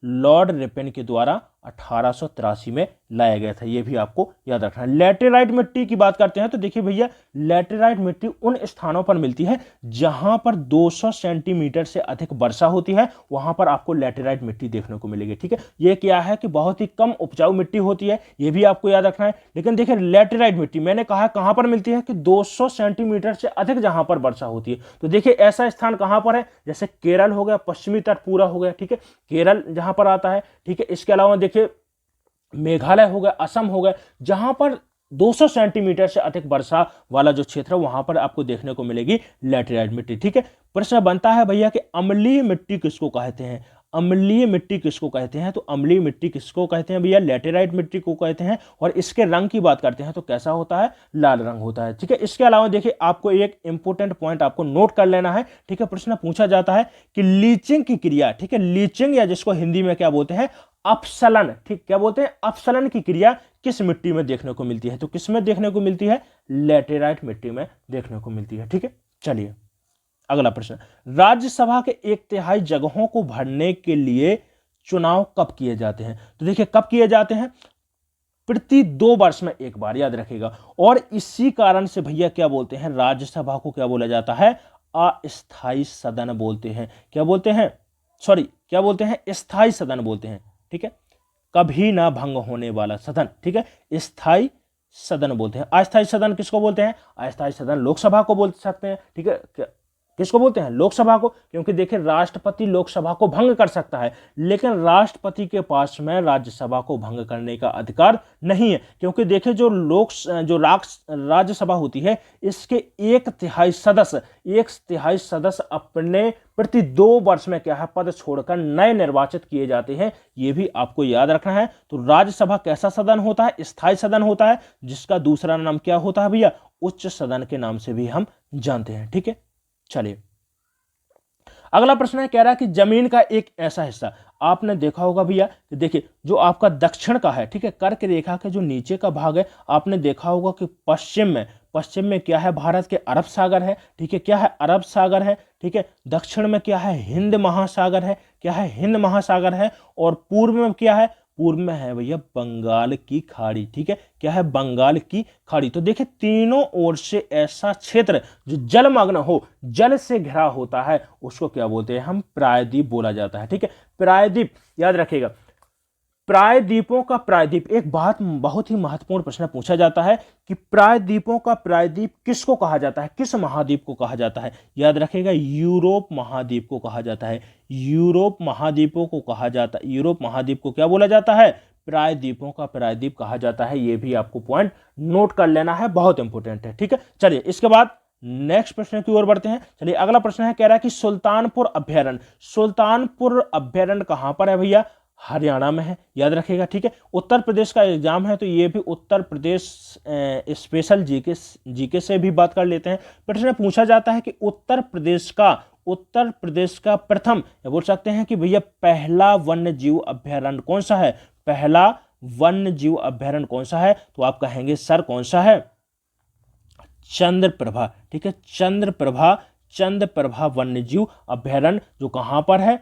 A: लॉर्ड रिपन के द्वारा 1883 में लाया गया था। यह भी आपको याद रखना है। लैटेराइट मिट्टी की बात करते हैं तो देखिए भैया, लैटेराइट मिट्टी उन स्थानों पर मिलती है जहां पर 200 सेंटीमीटर से अधिक वर्षा होती है, वहां पर आपको लैटेराइट मिट्टी देखने को मिलेगी, ठीक है। यह क्या है कि बहुत ही कम उपजाऊ मिट्टी होती है, यह भी आपको याद रखना है। लेकिन देखिए लैटेराइट मिट्टी मैंने कहा कहां पर मिलती है कि 200 सेंटीमीटर से अधिक जहां पर वर्षा होती है। तो देखिए ऐसा स्थान कहां पर है? जैसे केरल हो गया, पश्चिमी तट पूरा हो गया, ठीक है, केरल जहां पर आता है, ठीक है। इसके अलावा देखिए मेघालय हो गया, असम हो गया, जहां पर 200 सेंटीमीटर से अधिक वर्षा वाला जो क्षेत्र है वहां पर आपको देखने को मिलेगी लैटेराइट मिट्टी, ठीक है। प्रश्न बनता है भैया कि अम्लीय मिट्टी किसको कहते हैं? अम्लीय मिट्टी किसको कहते हैं? तो अम्लीय मिट्टी किसको कहते हैं भैया? लैटेराइट मिट्टी को कहते हैं। और इसके रंग की बात करते हैं तो कैसा होता है? लाल रंग होता है, ठीक है। इसके अलावा देखिए आपको एक इंपॉर्टेंट पॉइंट आपको नोट कर लेना है, ठीक है। प्रश्न पूछा जाता है कि लीचिंग की क्रिया, ठीक है, लीचिंग या जिसको हिंदी में क्या बोलते हैं? अपसलन, ठीक, क्या बोलते हैं? अपसलन की क्रिया किस मिट्टी में देखने को मिलती है? तो किस में देखने को मिलती है? लैटेराइट मिट्टी में देखने को मिलती है, ठीक है। चलिए अगला प्रश्न, राज्यसभा के 1/3 जगहों को भरने के लिए चुनाव कब किए जाते हैं? तो देखिए कब किए जाते हैं? प्रति 2 वर्ष में एक बार, याद रखिएगा। और इसी कारण से भैया क्या बोलते हैं? राज्यसभा को क्या बोला जाता है? अस्थायी सदन बोलते हैं। क्या बोलते हैं? सॉरी, क्या बोलते हैं? स्थायी सदन बोलते हैं, ठीक है। कभी ना भंग होने वाला सदन, ठीक है, स्थायी सदन बोलते हैं। अस्थायी सदन किसको बोलते हैं? अस्थायी सदन लोकसभा को बोल सकते हैं, ठीक है। किसको बोलते हैं? लोकसभा को। क्योंकि देखिए राष्ट्रपति लोकसभा को भंग कर सकता है, लेकिन राष्ट्रपति के पास में राज्यसभा को भंग करने का अधिकार नहीं है। क्योंकि देखिए जो राज्यसभा होती है, इसके एक तिहाई सदस्य अपने प्रति 2 वर्ष में क्या है पद छोड़कर नए निर्वाचित किए जाते हैं। यह भी आपको याद रखना है। तो राज्यसभा कैसा सदन होता है? स्थायी सदन होता है, जिसका दूसरा नाम क्या होता है भैया? उच्च सदन के नाम से भी हम जानते हैं। ठीक है, चलिए अगला प्रश्न है, कह रहा है कि जमीन का एक ऐसा हिस्सा, आपने देखा होगा भैया कि देखिए जो आपका दक्षिण का है, ठीक है, कर्क रेखा के जो नीचे का भाग है, आपने देखा होगा कि पश्चिम में क्या है? भारत के अरब सागर है। ठीक है, क्या है? अरब सागर है। ठीक है, दक्षिण में क्या है? हिंद महासागर है। क्या है? हिंद महासागर है। और पूर्व में क्या है? पूर्व में है भैया बंगाल की खाड़ी। ठीक है, क्या है? बंगाल की खाड़ी। तो देखिए तीनों ओर से ऐसा क्षेत्र जो जलमग्न हो, जल से घिरा होता है, उसको क्या बोलते हैं? हम प्रायद्वीप बोला जाता है। ठीक है, प्रायद्वीप याद रखिएगा। प्रायद्वीपों का प्रायद्वीप, एक बात बहुत ही महत्वपूर्ण प्रश्न पूछा जाता है कि प्रायद्वीपों का प्रायद्वीप किसको कहा जाता है? किस महाद्वीप को कहा जाता है? याद रखिएगा यूरोप महाद्वीप को कहा जाता है। यूरोप महाद्वीपों को कहा जाता है। यूरोप महाद्वीप को क्या बोला जाता है? प्रायद्वीपों का प्रायद्वीप कहा जाता है। यह भी आपको पॉइंट नोट कर लेना है, बहुत इंपॉर्टेंट है। ठीक है, चलिए इसके बाद नेक्स्ट प्रश्न की ओर बढ़ते हैं। चलिए अगला प्रश्न है, कह रहा है कि सुल्तानपुर अभ्यारण्य कहां पर है भैया? हरियाणा में है, याद रखिएगा। ठीक है, उत्तर प्रदेश का एग्जाम है तो ये भी उत्तर प्रदेश स्पेशल जीके से भी बात कर लेते हैं। प्रश्न पूछा जाता है कि उत्तर प्रदेश का प्रथम, बोल सकते हैं कि भैया पहला वन्य जीव अभ्यारण्य कौन सा है? पहला वन्य जीव अभ्यारण्य कौन सा है? तो आप कहेंगे सर कौन सा है? चंद्रप्रभा। ठीक है, चंद्रप्रभा वन्य जीव अभ्यारण्य, जो कहां पर है?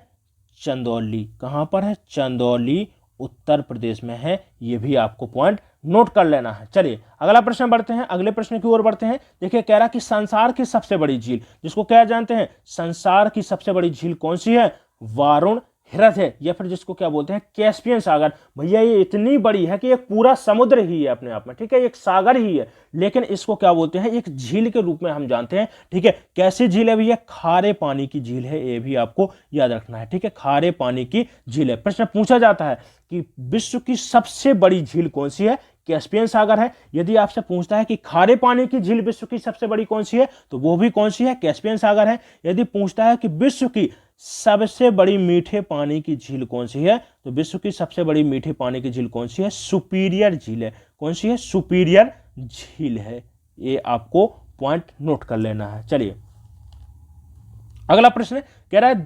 A: चंदौली। कहां पर है? चंदौली, उत्तर प्रदेश में है। यह भी आपको पॉइंट नोट कर लेना है। चलिए अगला प्रश्न बढ़ते हैं, अगले प्रश्न की ओर बढ़ते हैं। देखिए कह रहा कि संसार की सबसे बड़ी झील, जिसको क्या जानते हैं? संसार की सबसे बड़ी झील कौन सी है? वारुण हृद है, या फिर जिसको क्या बोलते हैं? कैस्पियन सागर। भैया ये इतनी बड़ी है कि एक पूरा समुद्र ही है अपने आप में। ठीक है, एक सागर ही है, लेकिन इसको क्या बोलते हैं? एक झील के रूप में हम जानते हैं। ठीक है, कैसी झील है भैया? खारे पानी की झील है। ये भी आपको याद रखना है। ठीक है, खारे पानी की झील है। प्रश्न पूछा जाता है कि विश्व की सबसे बड़ी झील कौन सी है? कैस्पियन सागर है। यदि आपसे पूछता है कि खारे पानी की झील विश्व की सबसे बड़ी कौन सी है, तो वो भी कौन सी है? कैस्पियन सागर है। यदि पूछता है कि विश्व की सबसे बड़ी मीठे पानी की झील कौन सी है, तो विश्व की सबसे बड़ी मीठे पानी की झील कौन सी है? सुपीरियर झील है। कौन सी है? सुपीरियर झील है। ये आपको पॉइंट नोट कर लेना है। चलिए अगला प्रश्न कह रहा है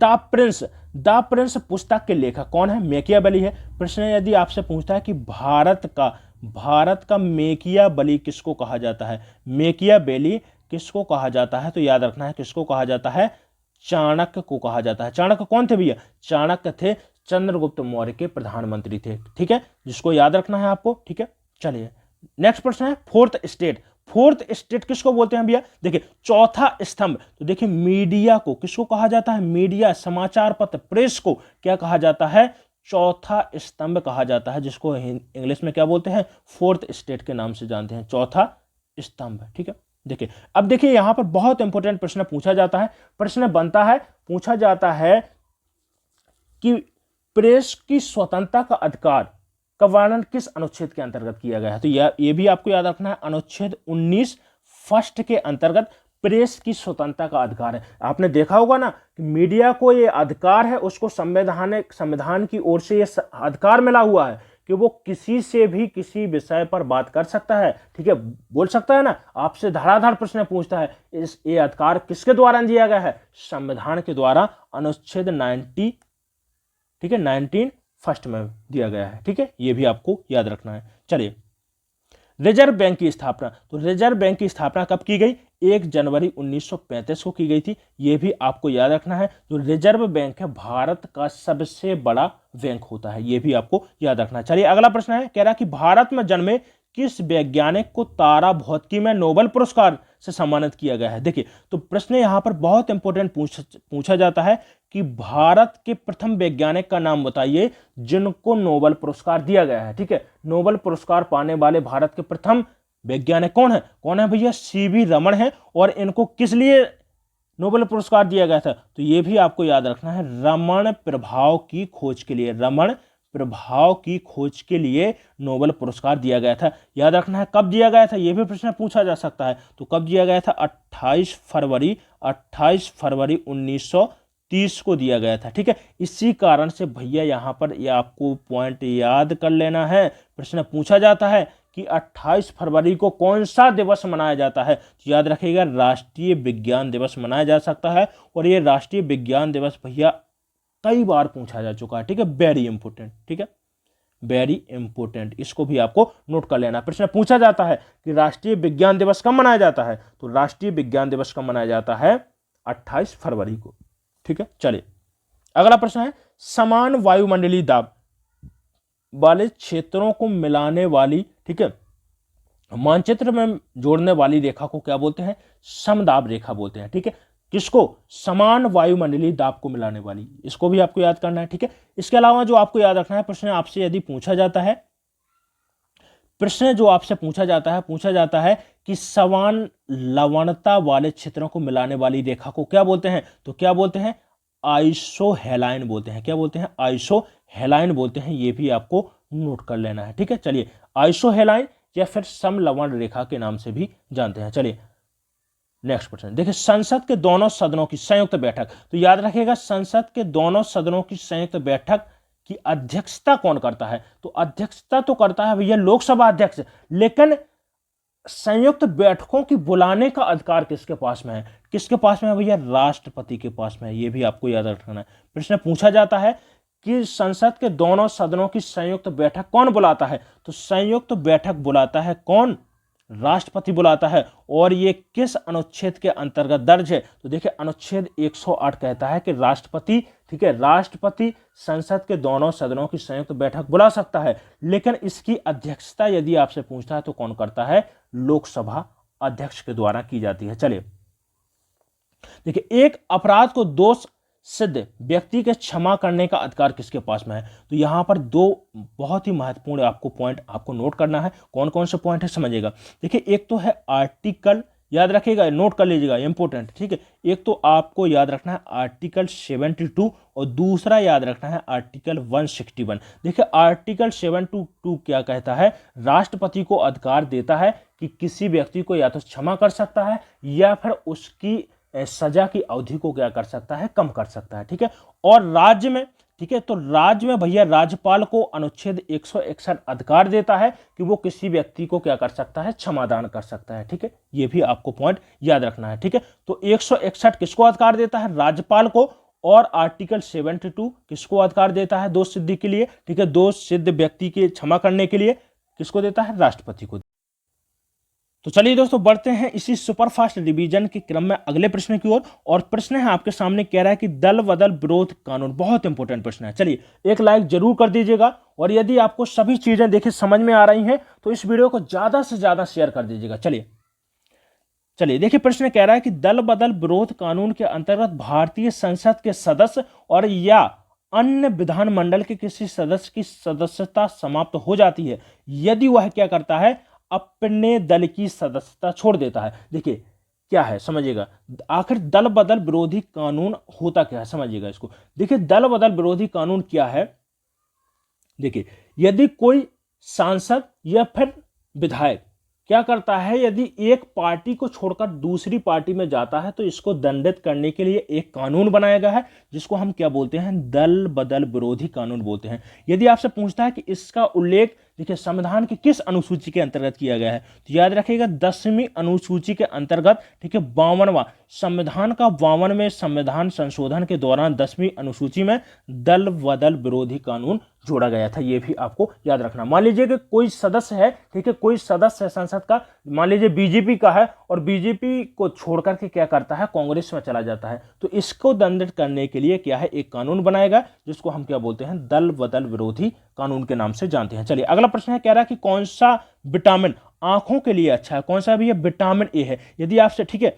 A: द प्रिंस पुस्तक के लेखक कौन है? मैकियावेली है। प्रश्न यदि आपसे पूछता है कि भारत का मैकियावेली किसको कहा जाता है? मैकियावेली किसको कहा जाता है? तो याद रखना है किसको कहा जाता है? चाणक्य को कहा जाता है। चाणक्य कौन थे भैया? चाणक्य थे चंद्रगुप्त मौर्य के प्रधानमंत्री थे। ठीक है, जिसको याद रखना है आपको। ठीक है, चलिए नेक्स्ट प्रश्न है, फोर्थ स्टेट किसको बोलते हैं भैया? देखिए चौथा स्तंभ, तो देखिए मीडिया को किसको कहा जाता है? मीडिया, समाचार पत्र, प्रेस को क्या कहा जाता है? चौथा स्तंभ कहा जाता है, जिसको इंग्लिश में क्या बोलते हैं? फोर्थ स्टेट के नाम से जानते हैं, चौथा स्तंभ। ठीक है, देखिए अब देखिए यहां पर बहुत इंपॉर्टेंट प्रश्न पूछा जाता है। प्रश्न बनता है, पूछा जाता है कि प्रेस की स्वतंत्रता का अधिकार का वर्णन किस अनुच्छेद के अंतर्गत किया गया है? तो ये भी आपको याद रखना है, अनुच्छेद 19 फर्स्ट के अंतर्गत प्रेस की स्वतंत्रता का अधिकार है। आपने देखा होगा ना कि मीडिया को ये अधिकार है, उसको संविधान की ओर से ये अधिकार मिला हुआ है कि वो किसी से भी किसी विषय पर बात कर सकता है। ठीक है, बोल सकता है ना, आपसे धड़ाधड़ प्रश्न पूछता है। ये अधिकार किसके द्वारा दिया गया है? संविधान के द्वारा, अनुच्छेद 90, ठीक है, 19 फर्स्ट में दिया गया है। ठीक है, ये भी आपको याद रखना है। चलिए रिजर्व बैंक की स्थापना, तो रिजर्व बैंक की स्थापना कब की गई? 1 जनवरी 1935 को की गई थी। यह भी आपको याद रखना है। जो रिजर्व बैंक है भारत का सबसे बड़ा बैंक होता है, यह भी आपको याद रखना है। चलिए अगला प्रश्न है, कह रहा कि भारत में जन्मे किस वैज्ञानिक को तारा भौतिकी में नोबेल पुरस्कार से सम्मानित किया गया है? देखिए तो प्रश्न यहां पर बहुत इंपॉर्टेंट पूछा जाता है कि भारत के प्रथम वैज्ञानिक का नाम बताइए जिनको नोबेल पुरस्कार दिया गया है। ठीक है, नोबेल पुरस्कार पाने वाले भारत के प्रथम वैज्ञानिक कौन है? भैया? सीवी रमन है। और इनको किस लिए नोबेल पुरस्कार दिया गया था? तो ये भी आपको याद रखना है, रमण प्रभाव की खोज के लिए, रमण प्रभाव की खोज के लिए नोबेल पुरस्कार दिया गया था। याद रखना है कब दिया गया था, यह भी प्रश्न पूछा जा सकता है। तो कब दिया गया था? 28 फरवरी 1930 को दिया गया था। ठीक है, इसी कारण से भैया यहाँ पर ये आपको पॉइंट याद कर लेना है। प्रश्न पूछा जाता है कि 28 फरवरी को कौन सा दिवस मनाया जाता है, तो याद रखिएगा राष्ट्रीय विज्ञान दिवस मनाया जा सकता है। और ये राष्ट्रीय विज्ञान दिवस भैया कई बार पूछा जा चुका है। ठीक है, वेरी इंपोर्टेंट। ठीक है, वेरी इंपोर्टेंट, इसको भी आपको नोट कर लेना। प्रश्न पूछा जाता है कि राष्ट्रीय विज्ञान दिवस कब मनाया जाता है, तो राष्ट्रीय विज्ञान दिवस कब मनाया जाता है? 28 फरवरी को। ठीक है, चलिए अगला प्रश्न है, समान वायुमंडलीय दाब वाले क्षेत्रों को मिलाने वाली, ठीक है, मानचित्र में जोड़ने वाली रेखा को क्या बोलते हैं? समदाब रेखा बोलते हैं। ठीक है, किसको? समान वायुमंडलीय दाब को मिलाने वाली, इसको भी आपको याद करना है। ठीक है, इसके अलावा जो आपको याद रखना है, प्रश्न आपसे यदि पूछा जाता है, प्रश्न जो आपसे पूछा जाता है कि समान लवणता वाले क्षेत्रों को मिलाने वाली रेखा को क्या बोलते हैं, तो क्या बोलते हैं? आइसोहेलाइन बोलते हैं। क्या बोलते हैं? आइसोहेलाइन बोलते हैं। ये भी आपको नोट कर लेना है। ठीक है, चलिए आइसोहेलाइन या फिर समलवण रेखा के नाम से भी जानते हैं। चलिए नेक्स्ट प्रश्न देखिए, संसद के दोनों सदनों की संयुक्त बैठक, तो याद रखिएगा संसद के दोनों सदनों की संयुक्त बैठक की अध्यक्षता कौन करता है? तो अध्यक्षता तो करता है भैया लोकसभा अध्यक्ष, लेकिन संयुक्त बैठकों की बुलाने का अधिकार किसके पास में है? किसके पास में है भैया? राष्ट्रपति के पास में है। यह भी आपको याद रखना है। प्रश्न पूछा जाता है कि संसद के दोनों सदनों की संयुक्त बैठक कौन बुलाता है, तो संयुक्त बैठक बुलाता है कौन? राष्ट्रपति बुलाता है। और ये किस अनुच्छेद के अंतर्गत दर्ज है? तो देखिए अनुच्छेद 108 कहता है कि राष्ट्रपति, ठीक है, राष्ट्रपति संसद के दोनों सदनों की संयुक्त बैठक बुला सकता है, लेकिन इसकी अध्यक्षता यदि आपसे पूछता है तो कौन करता है? लोकसभा अध्यक्ष के द्वारा की जाती है। चलिए देखिए, एक अपराध को दोष सिद्ध व्यक्ति के क्षमा करने का अधिकार किसके पास में है? तो यहां पर दो बहुत ही महत्वपूर्ण आपको पॉइंट आपको नोट करना है। कौन कौन से पॉइंट है समझिएगा। देखिए एक तो है आर्टिकल, याद रखिएगा, नोट कर लीजिएगा, इंपॉर्टेंट। ठीक है, एक तो आपको याद रखना है आर्टिकल 72 और दूसरा याद रखना है आर्टिकल 161। देखिए आर्टिकल 72 क्या कहता है? राष्ट्रपति को अधिकार देता है कि किसी व्यक्ति को या तो क्षमा कर सकता है या फिर उसकी सजा की अवधि को क्या कर सकता है? कम कर सकता है। ठीक है, और राज्य में, ठीक है, तो राज्य में भैया राज्यपाल को अनुच्छेद 161 अधिकार देता है कि वो किसी व्यक्ति को क्या कर सकता है? क्षमादान कर सकता है। ठीक है, ये भी आपको पॉइंट याद रखना है। ठीक है, तो 161 किसको अधिकार देता है? राज्यपाल को। और आर्टिकल 72 किसको अधिकार देता है? दोष सिद्धि के लिए, ठीक है, दोष सिद्ध व्यक्ति के क्षमा करने के लिए किसको देता है? राष्ट्रपति को। तो चलिए दोस्तों बढ़ते हैं इसी सुपरफास्ट रिवीजन के क्रम में अगले प्रश्न की ओर। और प्रश्न है आपके सामने, कह रहा है कि दल बदल विरोध कानून, बहुत इंपॉर्टेंट प्रश्न है। चलिए एक लाइक जरूर कर दीजिएगा, और यदि आपको सभी चीजें देखिए समझ में आ रही हैं तो इस वीडियो को ज्यादा से ज्यादा शेयर कर दीजिएगा। चलिए देखिए, प्रश्न कह रहा है कि दल बदल विरोध कानून के अंतर्गत भारतीय संसद के सदस्य और या अन्य विधानमंडल के किसी सदस्य की सदस्यता समाप्त हो जाती है यदि वह क्या करता है? अपने दल की सदस्यता छोड़ देता है। देखिए क्या है समझिएगा, आखिर दल बदल विरोधी कानून होता क्या है समझिएगा इसको। देखिए दल बदल विरोधी कानून क्या है? देखिए यदि कोई सांसद या फिर विधायक क्या करता है, यदि एक पार्टी को छोड़कर दूसरी पार्टी में जाता है तो इसको दंडित करने के लिए एक कानून बनाया गया है जिसको हम क्या बोलते हैं? दल बदल विरोधी कानून बोलते हैं। यदि आपसे पूछता है कि इसका उल्लेख देखिए संविधान की किस अनुसूची के अंतर्गत किया गया है, तो याद रखिएगा 10वीं अनुसूची के अंतर्गत, ठीक है, 52वां संविधान का 52वें संविधान संशोधन के दौरान 10वीं अनुसूची में दल बदल विरोधी कानून जोड़ा गया था। यह भी आपको याद रखना। मान लीजिए कि कोई सदस्य है, ठीक है, कोई सदस्य है संसद का, मान लीजिए बीजेपी का है, और बीजेपी को छोड़कर के क्या करता है? कांग्रेस में चला जाता है, तो इसको दंडित करने के लिए क्या है? एक कानून बनाएगा जिसको हम क्या बोलते हैं? दल बदल विरोधी कानून के नाम से जानते हैं। चलिए अगला प्रश्न है, कह रहा है कि कौन सा विटामिन आंखों के लिए अच्छा है? कौन सा भी? विटामिन ए है। यदि आपसे, ठीक है,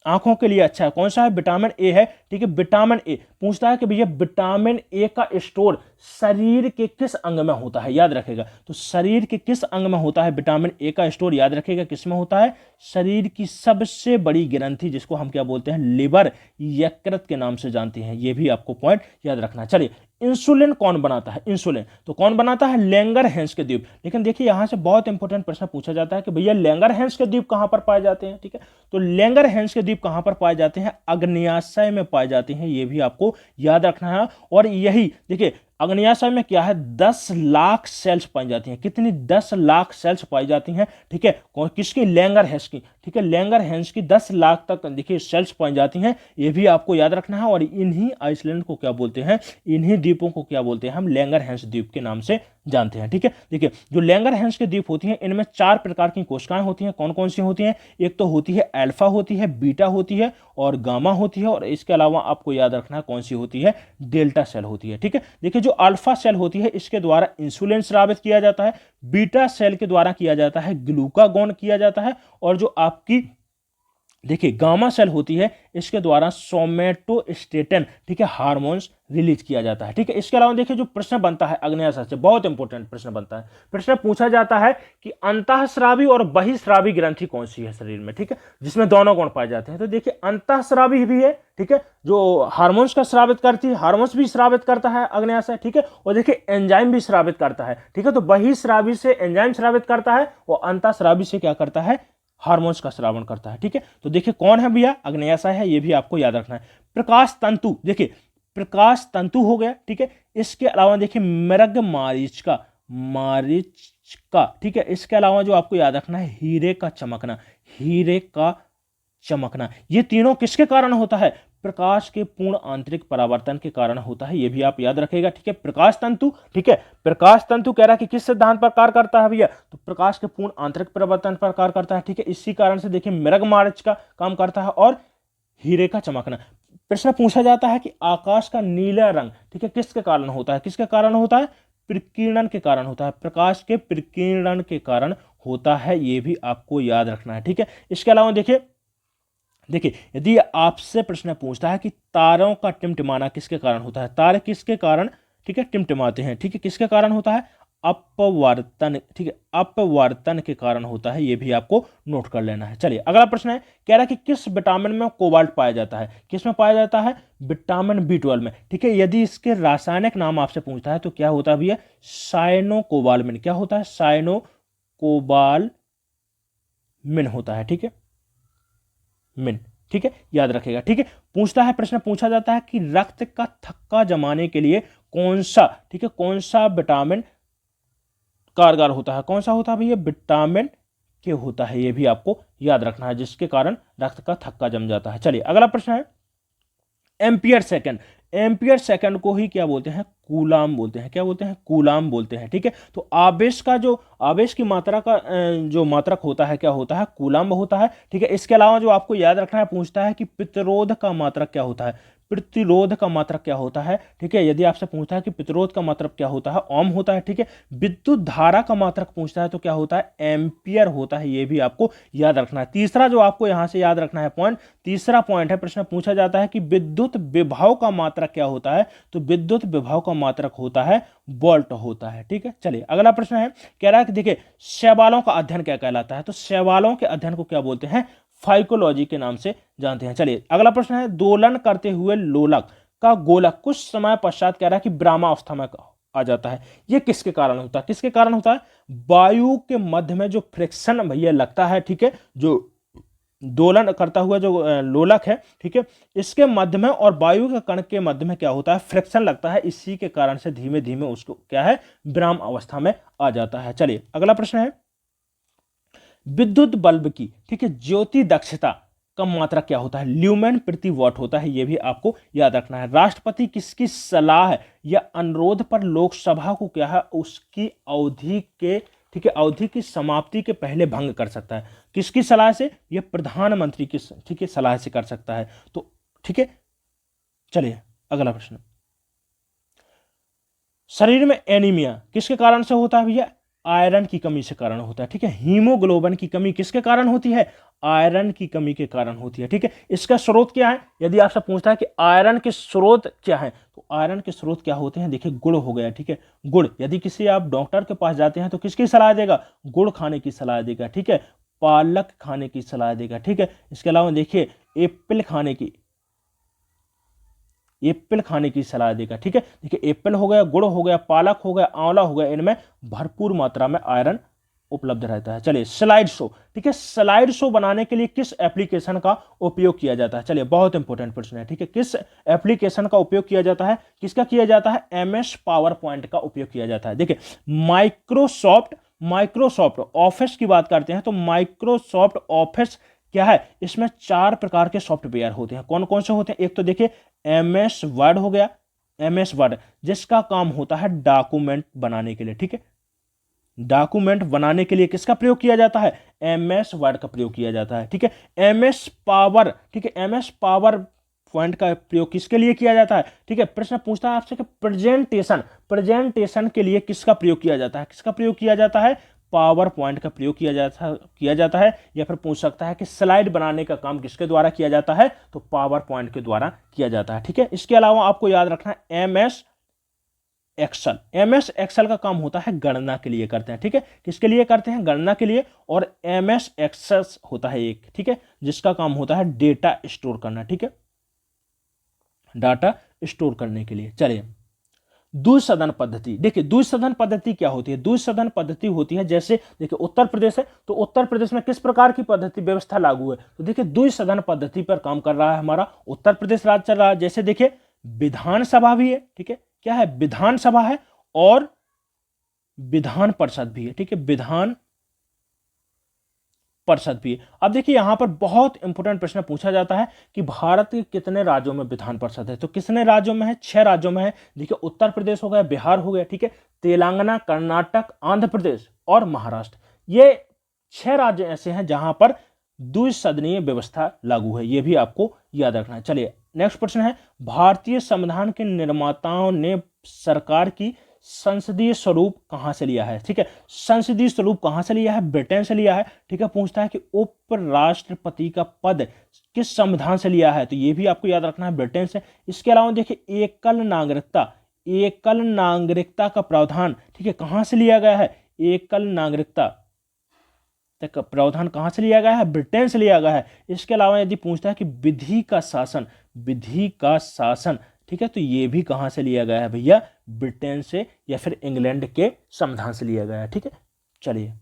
A: आंखों के लिए अच्छा है, कौन सा है? विटामिन ए है। ठीक है। विटामिन ए पूछता है कि भैया विटामिन ए का स्टोर शरीर के किस अंग में होता है, याद रखेगा। तो शरीर के किस अंग में होता है विटामिन ए का स्टोर, याद रखेगा किस में होता है, शरीर की सबसे बड़ी ग्रंथि जिसको हम क्या बोलते हैं, लिवर, यकृत के नाम से जानते हैं। ये भी आपको पॉइंट याद रखना है। चलिए, इंसुलिन कौन बनाता है, इंसुलिन तो कौन बनाता है, लैंगरहैंस के द्वीप। लेकिन देखिए यहां से बहुत इंपॉर्टेंट प्रश्न पूछा जाता है कि भैया लैंगरहैंस के द्वीप कहां पर पाए जाते हैं, ठीक है। तो लैंगरहैंस के द्वीप कहां पर पाए जाते हैं, आग्नेयाशय में पाए जाते हैं, ये भी आपको याद रखना है। और यही देखिए आग्नेयाशय में क्या है, 10 लाख सेल्स पाई जाती हैं। कितनी, 10 लाख सेल्स पाई जाती हैं, ठीक है। किसकी, लैंगरहैंस की, ठीक है। लैंगरहैंस की 10 लाख तक देखिए सेल्स पाई जाती हैं, ये भी आपको याद रखना है। और इन्हीं आइसलैंड को क्या बोलते हैं, इन्हीं द्वीपों को क्या बोलते हैं, हम लैंगरहैंस द्वीप के नाम से जानते हैं, ठीक है। देखिए जो लैंगरहैंस के द्वीप होती हैं इनमें 4 प्रकार की कोशिकाएं होती हैं। कौन कौन सी होती हैं, एक तो होती है अल्फा होती है, बीटा होती है और गामा होती है। और इसके अलावा आपको याद रखना है कौन सी होती है, डेल्टा सेल होती है, ठीक है। देखिए जो अल्फा सेल होती है इसके द्वारा इंसुलिन स्रावित किया जाता है, बीटा सेल के द्वारा किया जाता है ग्लूकागॉन किया जाता है, और जो आपकी देखिए गामा सेल होती है इसके द्वारा सोमेटोस्टेटिन, ठीक है, हार्मोन्स रिलीज किया जाता है, ठीक है। इसके अलावा देखिए जो प्रश्न बनता है आग्नेयाशय से, बहुत इंपॉर्टेंट प्रश्न बनता है। प्रश्न पूछा जाता है कि अंतःस्रावी और बहिस्रावी ग्रंथि कौन सी है शरीर में, ठीक है, जिसमें दोनों गुण पाए जाते हैं। तो देखिए अंतःस्रावी भी है, ठीक है, जो हार्मोन्स का स्रावित करती है, हार्मोन्स भी स्रावित करता है आग्नेयाशय, ठीक है। और देखिए एंजाइम भी स्रावित करता है, ठीक है। तो बहिस्रावी से एंजाइम स्रावित करता है और अंतःस्रावी से क्या करता है, हार्मोन्स का स्रावण करता है, ठीक है। तो देखिए कौन है भैया, आग्नेयाशय है, ये भी आपको याद रखना है। प्रकाश तंतु, देखिए प्रकाश तंतु हो गया, ठीक है। इसके अलावा देखिए मृग मारीच का, ठीक है। इसके अलावा जो आपको याद रखना है हीरे का चमकना, हीरे का चमकना, ये तीनों किसके कारण होता है, प्रकाश के पूर्ण आंतरिक परावर्तन के कारण होता है, ये भी आप याद रखेगा, ठीक है। प्रकाश तंतु, ठीक है, प्रकाश तंतु कह रहा है कि किस सिद्धांत पर कार्य करता है भैया, तो प्रकाश के पूर्ण आंतरिक परावर्तन पर कार्य करता है, ठीक है। इसी कारण से देखिए मृग मार्च का काम करता है और हीरे का चमकना। प्रश्न पूछा जाता है कि आकाश का नीला रंग, ठीक है, किसके कारण होता है, किसके कारण होता है, प्रकीर्णन के कारण होता है, प्रकाश के प्रकीर्णन के कारण होता है, ये भी आपको याद रखना है, ठीक है। इसके अलावा देखिए यदि आपसे प्रश्न पूछता है कि तारों का टिमटिमाना किसके कारण होता है, तारे किसके कारण, ठीक है, टिमटिमाते हैं, ठीक है, किसके कारण होता है, अपवर्तन, ठीक है, अपवर्तन के कारण होता है, ये भी आपको नोट कर लेना है। चलिए अगला प्रश्न है, कह रहा है कि किस विटामिन में कोबाल्ट पाया जाता है, किस में पाया जाता है, विटामिन B12 में, ठीक है। यदि इसके रासायनिक नाम आपसे पूछता है तो क्या होता है भैया, साइनोकोबालमिन, क्या होता है, साइनोकोबालमिन होता है, ठीक है, मिन, ठीक है, याद रखेगा, ठीक है। पूछता है, प्रश्न पूछा जाता है कि रक्त का थक्का जमाने के लिए कौन सा, ठीक है, कौन सा विटामिन कारगर होता है, कौन सा होता है भैया, विटामिन के होता है, ये भी आपको याद रखना है, जिसके कारण रक्त का थक्का जम जाता है। चलिए अगला प्रश्न है, एम्पियर सेकंड, एम्पियर सेकंड को ही क्या बोलते हैं, कूलाम बोलते हैं, क्या बोलते हैं, कूलाम बोलते हैं, ठीक है। तो आवेश का जो आवेश की मात्रा का जो मात्रक होता है क्या होता है, कूलाम होता है, ठीक है। इसके अलावा जो आपको याद रखना है, पूछता है कि प्रतिरोध का मात्रक क्या होता है, प्रतिरोध का मात्रक क्या होता है, ठीक है। यदि आपसे पूछता है कि प्रतिरोध का मात्रक क्या होता है, ओम होता है, ठीक है। विद्युत धारा का मात्रक पूछता है तो क्या होता है, एम्पियर होता है, ये भी आपको याद रखना है। तीसरा जो आपको यहां से याद रखना है पॉइंट, तीसरा पॉइंट है, प्रश्न पूछा जाता है कि विद्युत विभव का मात्रक क्या होता है, तो विद्युत विभव का मात्रक होता है वोल्ट होता है, ठीक है। चलिए अगला प्रश्न है, कह रहा है कि देखिए शैवालों का अध्ययन क्या कहलाता है, तो शैवालों के अध्ययन को क्या बोलते हैं, फाइकोलॉजी के नाम से जानते हैं। चलिए अगला प्रश्न है, दोलन करते हुए लोलक का गोलक कुछ समय पश्चात कह रहा है कि ब्रह्मावस्था में आ जाता है, ये किसके कारण होता है, किसके कारण होता है, वायु के मध्य में जो फ्रिक्शन भैया लगता है, ठीक है, जो दोलन करता हुआ जो लोलक है, ठीक है, इसके मध्य में और वायु के कण के मध्य में क्या होता है, फ्रिक्शन लगता है, इसी के कारण से धीमे धीमे उसको क्या है, ब्रह्म अवस्था में आ जाता है। चलिए अगला प्रश्न है, विद्युत बल्ब की, ठीक है, ज्योति दक्षता का मात्रक क्या होता है, ल्यूमेन प्रति वॉट होता है, यह भी आपको याद रखना है। राष्ट्रपति किसकी सलाह या अनुरोध पर लोकसभा को क्या है, उसकी अवधि के, ठीक है, अवधि की समाप्ति के पहले भंग कर सकता है, किसकी सलाह से, यह प्रधानमंत्री की, ठीक है, सलाह से कर सकता है, तो ठीक है। चलिए अगला प्रश्न, शरीर में एनीमिया किसके कारण से होता है भैया, आयरन की कमी से कारण होता है, ठीक है। हीमोग्लोबिन की कमी किसके कारण होती है? आयरन की कमी के कारण होती है, ठीक है। इसका स्रोत क्या है? यदि आपसे पूछता है कि आयरन के स्रोत क्या है, तो आयरन के स्रोत क्या होते हैं? देखिए गुड़ हो गया, ठीक है। गुड़, यदि किसी आप डॉक्टर के पास जाते हैं तो किसकी सलाह देगा? गुड़ खाने की सलाह देगा, ठीक है। पालक खाने की सलाह देगा, ठीक है। इसके अलावा देखिए एप्पल खाने की सलाह देगा, ठीक है। देखिए एप्पल हो गया, गुड़ हो गया, पालक हो गया, आंवला हो गया, इनमें भरपूर मात्रा में आयरन उपलब्ध रहता है। चलिए स्लाइड शो, ठीक है। स्लाइड शो बनाने के लिए किस एप्लीकेशन का उपयोग किया जाता है? चलिए बहुत इंपॉर्टेंट प्रश्न है, ठीक है। किस एप्लीकेशन का उपयोग किया जाता है? किसका किया जाता है? MS पावर पॉइंट का उपयोग किया जाता है। देखिए माइक्रोसॉफ्ट ऑफिस की बात करते हैं तो माइक्रोसॉफ्ट ऑफिस क्या है? इसमें 4 प्रकार के सॉफ्टवेयर होते हैं। कौन कौन से होते हैं? एक तो देखिए MS वर्ड हो गया, MS वर्ड जिसका काम होता है डॉक्यूमेंट बनाने के लिए, ठीक है। डॉक्यूमेंट बनाने के लिए किसका प्रयोग किया जाता है? MS वर्ड का प्रयोग किया जाता है, ठीक है। MS पावर, ठीक है। MS पावर पॉइंट का प्रयोग किसके लिए किया जाता है? ठीक है। प्रश्न पूछता है आपसे कि प्रेजेंटेशन के लिए किसका प्रयोग किया जाता है? किसका प्रयोग किया जाता है? पावर पॉइंट का प्रयोग किया जाता है। या फिर पूछ सकता है कि स्लाइड बनाने का काम किसके द्वारा किया जाता है? तो पावर पॉइंट के द्वारा किया जाता है, ठीक है। इसके अलावा आपको याद रखना है MS एक्सेल का काम होता है गणना के लिए करते हैं, ठीक है। किसके लिए करते हैं? गणना के लिए। और MS एक्सेस होता है एक, ठीक है, जिसका काम होता है डेटा स्टोर करना, ठीक है, डाटा स्टोर करने के लिए। चलिए द्विसदन पद्धति, देखिए द्विसदन पद्धति क्या होती है? द्विसदन पद्धति होती है, जैसे देखिए उत्तर प्रदेश है तो उत्तर प्रदेश में किस प्रकार की पद्धति व्यवस्था लागू है? तो देखिए द्विसदन पद्धति पर काम कर रहा है हमारा उत्तर प्रदेश राज्य चल रहा है। जैसे देखिए विधानसभा भी है, ठीक है, क्या है? विधानसभा है और विधान परिषद भी है, ठीक है, विधान परिषद भी है। अब देखिए यहां पर बहुत इंपॉर्टेंट प्रश्न पूछा जाता है कि भारत के कितने राज्यों में विधान परिषद है? तो कितने राज्यों में है? 6 राज्यों में है। देखिए उत्तर प्रदेश हो गया, बिहार हो गया, ठीक है, तेलंगाना, कर्नाटक, आंध्र प्रदेश और महाराष्ट्र। ये 6 राज्य ऐसे हैं जहां पर द्विसदनीय व्यवस्था लागू है, यह भी आपको याद रखना है। चलिए नेक्स्ट प्रश्न है, भारतीय संविधान के निर्माताओं ने सरकार की संसदीय स्वरूप कहां से लिया है? ठीक है, संसदीय स्वरूप कहां से लिया है? ब्रिटेन से लिया है, ठीक है। पूछता है कि उपराष्ट्रपति का पद किस संविधान से लिया है? तो यह भी आपको याद रखना है, ब्रिटेन से। इसके अलावा देखिए एकल नागरिकता का प्रावधान, ठीक है, कहां से लिया गया है? एकल नागरिकता तक प्रावधान कहां से लिया गया है? ब्रिटेन से लिया गया है। इसके अलावा यदि पूछता है कि विधि का शासन, ठीक है, तो ये भी कहां से लिया गया है भैया? ब्रिटेन से या फिर इंग्लैंड के संविधान से लिया गया है, ठीक है। चलिए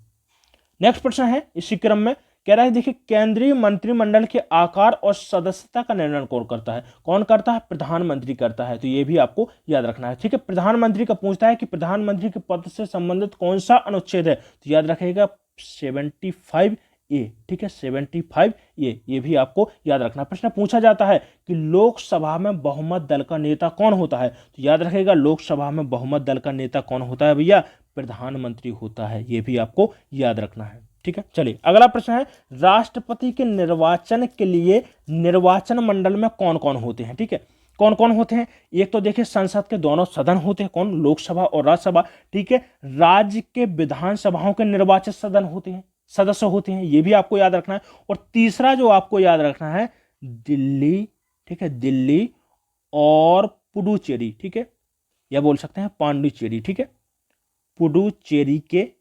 A: नेक्स्ट प्रश्न है इसी क्रम में, कह रहा है देखिए केंद्रीय मंत्रिमंडल के आकार और सदस्यता का निर्णय कौन करता है? कौन करता है? प्रधानमंत्री करता है। तो ये भी आपको याद रखना है, ठीक है। प्रधानमंत्री का पूछता है कि प्रधानमंत्री के पद से संबंधित कौन सा अनुच्छेद है? तो याद रखिएगा 75A, ठीक है, 75A, ये भी आपको याद रखना। प्रश्न पूछा जाता है कि लोकसभा में बहुमत दल का नेता कौन होता है? तो याद रखिएगा लोकसभा में बहुमत दल का नेता कौन होता है भैया? प्रधानमंत्री होता है, ये भी आपको याद रखना है, ठीक है। चलिए अगला प्रश्न है, राष्ट्रपति के निर्वाचन के लिए निर्वाचन मंडल में कौन कौन होते हैं? ठीक है, कौन कौन होते हैं? एक तो देखिए संसद के दोनों सदन होते हैं, कौन? लोकसभा और राज्यसभा, ठीक है। राज्य के विधानसभाओं के निर्वाचित सदन होते हैं, सदस्य होते हैं, ये भी आपको याद रखना है। और तीसरा जो आपको याद रखना है, दिल्ली, ठीक है, दिल्ली और पुडुचेरी, ठीक है, या बोल सकते हैं पांडिचेरी, ठीक है, पुडुचेरी के,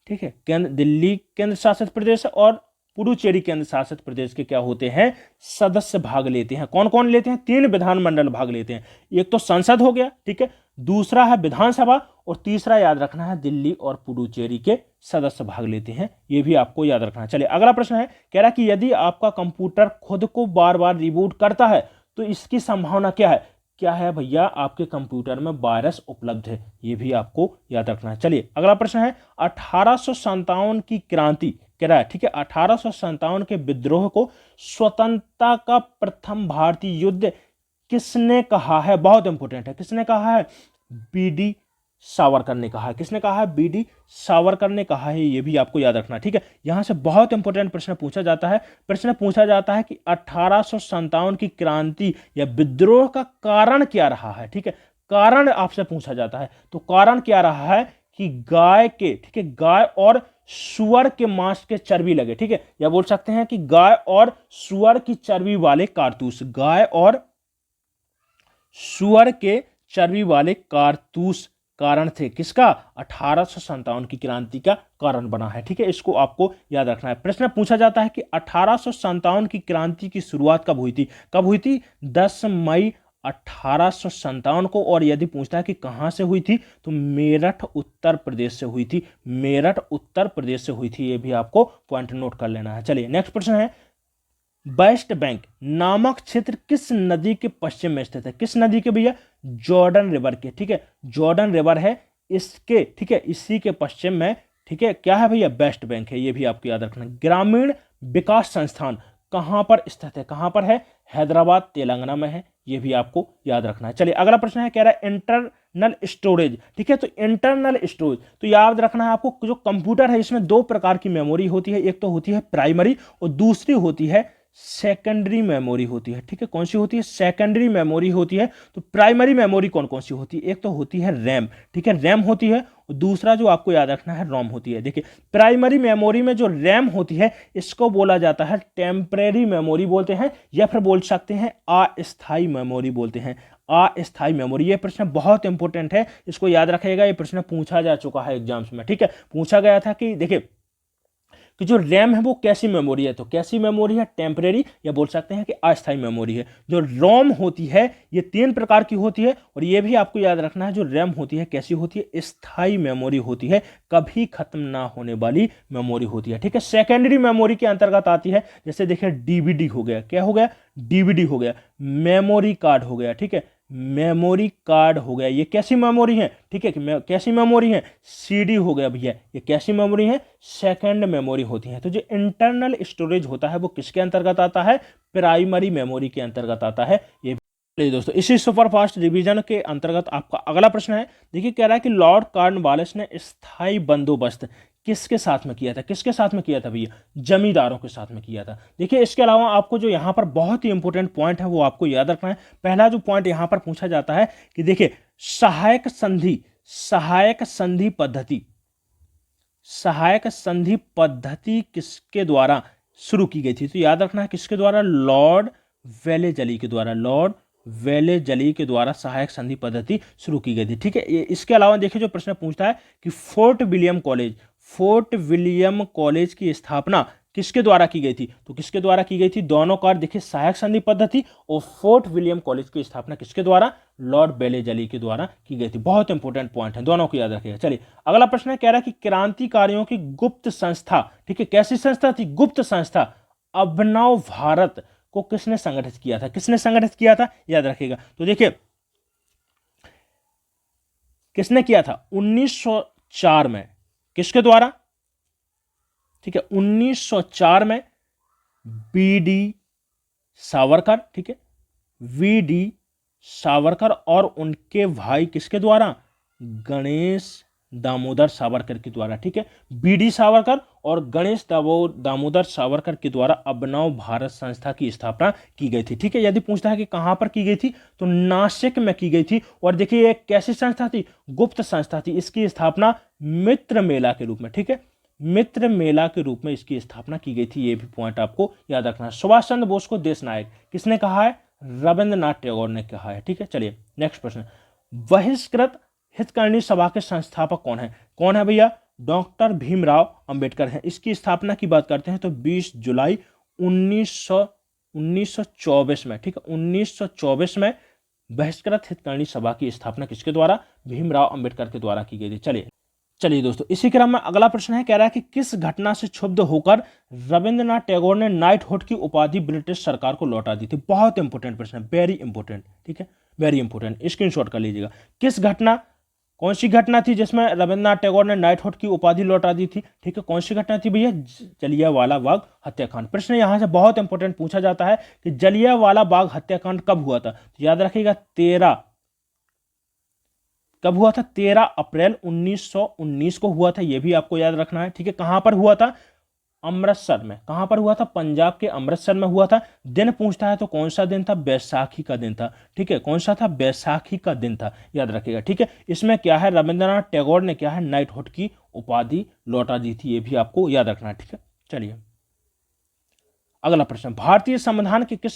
A: ठीक है, दिल्ली केंद्र शासित प्रदेश और पुडुचेरी केंद्र शासित प्रदेश के क्या होते हैं? सदस्य भाग लेते हैं। कौन कौन लेते हैं? 3 विधानमंडल भाग लेते हैं। एक तो संसद हो गया, ठीक है, दूसरा है विधानसभा और तीसरा याद रखना है दिल्ली और पुडुचेरी के सदस्य भाग लेते हैं, यह भी आपको याद रखना है। चलिए अगला प्रश्न है, कह रहा है कि यदि आपका कंप्यूटर खुद को बार बार रिबूट करता है तो इसकी संभावना क्या है? क्या है भैया? आपके कंप्यूटर में वायरस उपलब्ध है, यह भी आपको याद रखना है। चलिए अगला प्रश्न है, 1857 की क्रांति, कह रहा है, ठीक है, 1857 के विद्रोह को स्वतंत्रता का प्रथम भारतीय युद्ध किसने कहा है? बहुत इंपॉर्टेंट है, किसने कहा है? BD सावरकर ने कहा है। किसने कहा है? BD सावरकर ने कहा है, ये भी आपको याद रखना, ठीक है। यहां से बहुत इंपॉर्टेंट प्रश्न पूछा जाता है। प्रश्न पूछा जाता है कि 1857 की क्रांति या विद्रोह का कारण क्या रहा है? ठीक है, कारण आपसे पूछा जाता है। तो कारण क्या रहा है कि गाय के, ठीक है, गाय और सुअर के मांस के चर्बी लगे, ठीक है, या बोल सकते हैं कि गाय और सुअर की चर्बी वाले कारतूस, गाय और सुअर के चर्बी वाले कारतूस कारण थे किसका, 1857 की क्रांति का कारण बना है, ठीक है, इसको आपको याद रखना है। प्रश्न पूछा जाता है कि 1857 की क्रांति की शुरुआत कब हुई थी, कब हुई थी, 10 मई 1857 को। और यदि पूछता है कि कहां से हुई थी, तो मेरठ उत्तर प्रदेश से हुई थी, मेरठ उत्तर प्रदेश से हुई थी, ये भी आपको पॉइंट नोट कर लेना है। चलिए नेक्स्ट प्रश्न है, वेस्ट बैंक नामक क्षेत्र किस नदी के पश्चिम में स्थित है, किस नदी के भैया, जॉर्डन रिवर के, ठीक है, जॉर्डन रिवर है इसके, ठीक है, इसी के पश्चिम में, ठीक है, क्या है भैया, वेस्ट बैंक है, ये भी आपको याद रखना। ग्रामीण विकास संस्थान कहां पर स्थित है, कहां पर है, हैदराबाद तेलंगाना में है, ये भी आपको याद रखना है। चलिए अगला प्रश्न है, कह रहा है इंटरनल स्टोरेज, ठीक है, तो इंटरनल स्टोरेज तो याद रखना है आपको, जो कंप्यूटर है इसमें दो प्रकार की मेमोरी होती है, एक तो होती है प्राइमरी और दूसरी होती है सेकेंडरी मेमोरी होती है, ठीक है, कौन सी होती है, सेकेंडरी मेमोरी होती है। तो प्राइमरी मेमोरी कौन कौन सी होती है, एक तो होती है रैम, ठीक है, रैम होती है, और दूसरा जो आपको याद रखना है रोम होती है। देखिए प्राइमरी मेमोरी में जो रैम होती है इसको बोला जाता है टेम्परेरी मेमोरी बोलते हैं, या फिर बोल सकते हैं अस्थाई मेमोरी बोलते हैं, अस्थाई मेमोरी। ये प्रश्न बहुत इंपॉर्टेंट है, इसको याद रखिएगा, ये प्रश्न पूछा जा चुका है एग्जाम्स में, ठीक है, पूछा गया था कि देखिए कि जो रैम है वो कैसी मेमोरी है, तो कैसी मेमोरी है, टेम्परेरी, या बोल सकते हैं कि अस्थायी मेमोरी है। जो रोम होती है ये 3 प्रकार की होती है, और ये भी आपको याद रखना है, जो रैम होती है कैसी होती है, स्थायी मेमोरी होती है, कभी खत्म ना होने वाली मेमोरी होती है, ठीक है। सेकेंडरी मेमोरी के अंतर्गत आती है, जैसे देखिए डीवीडी हो गया, क्या हो गया, डीवीडी हो गया, मेमोरी कार्ड हो गया, ठीक है, मेमोरी कार्ड हो गया, ये कैसी मेमोरी है, ठीक है, कैसी मेमोरी है, सीडी हो गया भैया, ये कैसी मेमोरी है, सेकंड मेमोरी होती है। तो जो इंटरनल स्टोरेज होता है वो किसके अंतर्गत आता है, प्राइमरी मेमोरी के अंतर्गत आता है। ये दोस्तों इसी सुपरफास्ट रिवीजन के अंतर्गत आपका अगला प्रश्न है, देखिए कह रहा है कि लॉर्ड कॉर्नवालिस ने स्थायी बंदोबस्त किसके साथ में किया था, किसके साथ में किया था भैया, जमींदारों के साथ में किया था। देखिए इसके अलावा आपको जो यहां पर बहुत ही इंपॉर्टेंट पॉइंट है वो आपको याद रखना है। पहला जो पॉइंट यहां पर पूछा जाता है कि देखिए सहायक संधि, सहायक संधि पद्धति, सहायक संधि पद्धति किसके द्वारा शुरू की गई थी, तो याद रखना है किसके द्वारा, लॉर्ड वेलेजली के द्वारा, लॉर्ड वेलेजली के द्वारा सहायक संधि पद्धति शुरू की गई थी, ठीक है। इसके अलावा देखिए जो प्रश्न पूछता है कि fort William college, fort William college की स्थापना किसके द्वारा की गई थी, तो किसके द्वारा की गई थी, दोनों कार देखिए सहायक संधि पद्धति और फोर्ट विलियम कॉलेज की स्थापना किसके द्वारा, लॉर्ड वेलेजली के द्वारा की गई थी। बहुत इंपॉर्टेंट पॉइंट है, दोनों को याद रखिएगा। चलिए अगला प्रश्न है, कह रहा है कि क्रांतिकारियों की गुप्त संस्था, ठीक है, कैसी संस्था थी, गुप्त संस्था अभिनव भारत को किसने संगठित किया था, किसने संगठित किया था, याद रखिएगा। तो देखिए किसने किया था, 1904 में, किसके द्वारा, ठीक है, 1904 में बीडी सावरकर, ठीक है, वीडी सावरकर और उनके भाई किसके द्वारा, गणेश दामोदर सावरकर के द्वारा, ठीक है, बीडी सावरकर और गणेश दामोदर सावरकर के द्वारा अभिनव भारत संस्था की स्थापना की गई थी, ठीक है। यदि पूछता है कि कहां पर की गई थी, तो नासिक में की गई थी। और देखिए ये कैसी संस्था थी, गुप्त संस्था थी, इसकी स्थापना मित्र मेला के रूप में, ठीक है, मित्र मेला के रूप में इसकी स्थापना की गई थी, ये भी पॉइंट आपको याद रखना है। सुभाष चंद्र बोस को देश नायक किसने कहा है, रविंद्रनाथ टैगोर ने कहा है, ठीक है। चलिए नेक्स्ट प्रश्न, बहिष्कृत हितकारिणी सभा के संस्थापक कौन है, कौन है भैया, डॉक्टर भीमराव अंबेडकर हैं। इसकी स्थापना की बात करते हैं तो 20 जुलाई 1924 में, ठीक है, 1924 में बहिष्कृत हितकारिणी सभा की स्थापना किसके द्वारा, भीमराव अंबेडकर के द्वारा की गई थी। चलिए दोस्तों इसी क्रम में अगला प्रश्न है, कह रहा है कि किस घटना से क्षुब्ध होकर रविंद्रनाथ टैगोर ने नाइटहुड की उपाधि ब्रिटिश सरकार को लौटा दी थी। बहुत इंपॉर्टेंट प्रश्न है, वेरी इंपॉर्टेंट, ठीक है, वेरी इंपॉर्टेंट, स्क्रीनशॉट कर लीजिएगा। किस घटना, कौन सी घटना थी जिसमें रविंद्रनाथ टैगोर ने नाइटहुड की उपाधि लौटा दी थी, ठीक है, कौन सी घटना थी भैया, जलियांवाला बाग हत्याकांड। प्रश्न यहां से बहुत इंपॉर्टेंट पूछा जाता है कि जलियांवाला बाग हत्याकांड कब हुआ था, तो याद रखिएगा 13 कब हुआ था, 13 अप्रैल 1919 को हुआ था, यह भी आपको याद रखना है, ठीक है। कहां पर हुआ था, अमृतसर में। कहां पर हुआ था? पंजाब के अमृतसर में हुआ था। दिन पूछता है तो कौन सा दिन था? बैसाखी का दिन था। ठीक है, कौन सा था? बैसाखी का दिन था, याद रखिएगा। ठीक है, इसमें क्या है, रविंद्रनाथ टैगोर ने क्या है, नाइटहुड की उपाधि लौटा दी थी, ये भी आपको याद रखना है। ठीक है, चलिए अगला प्रश्न, भारतीय संविधान के किस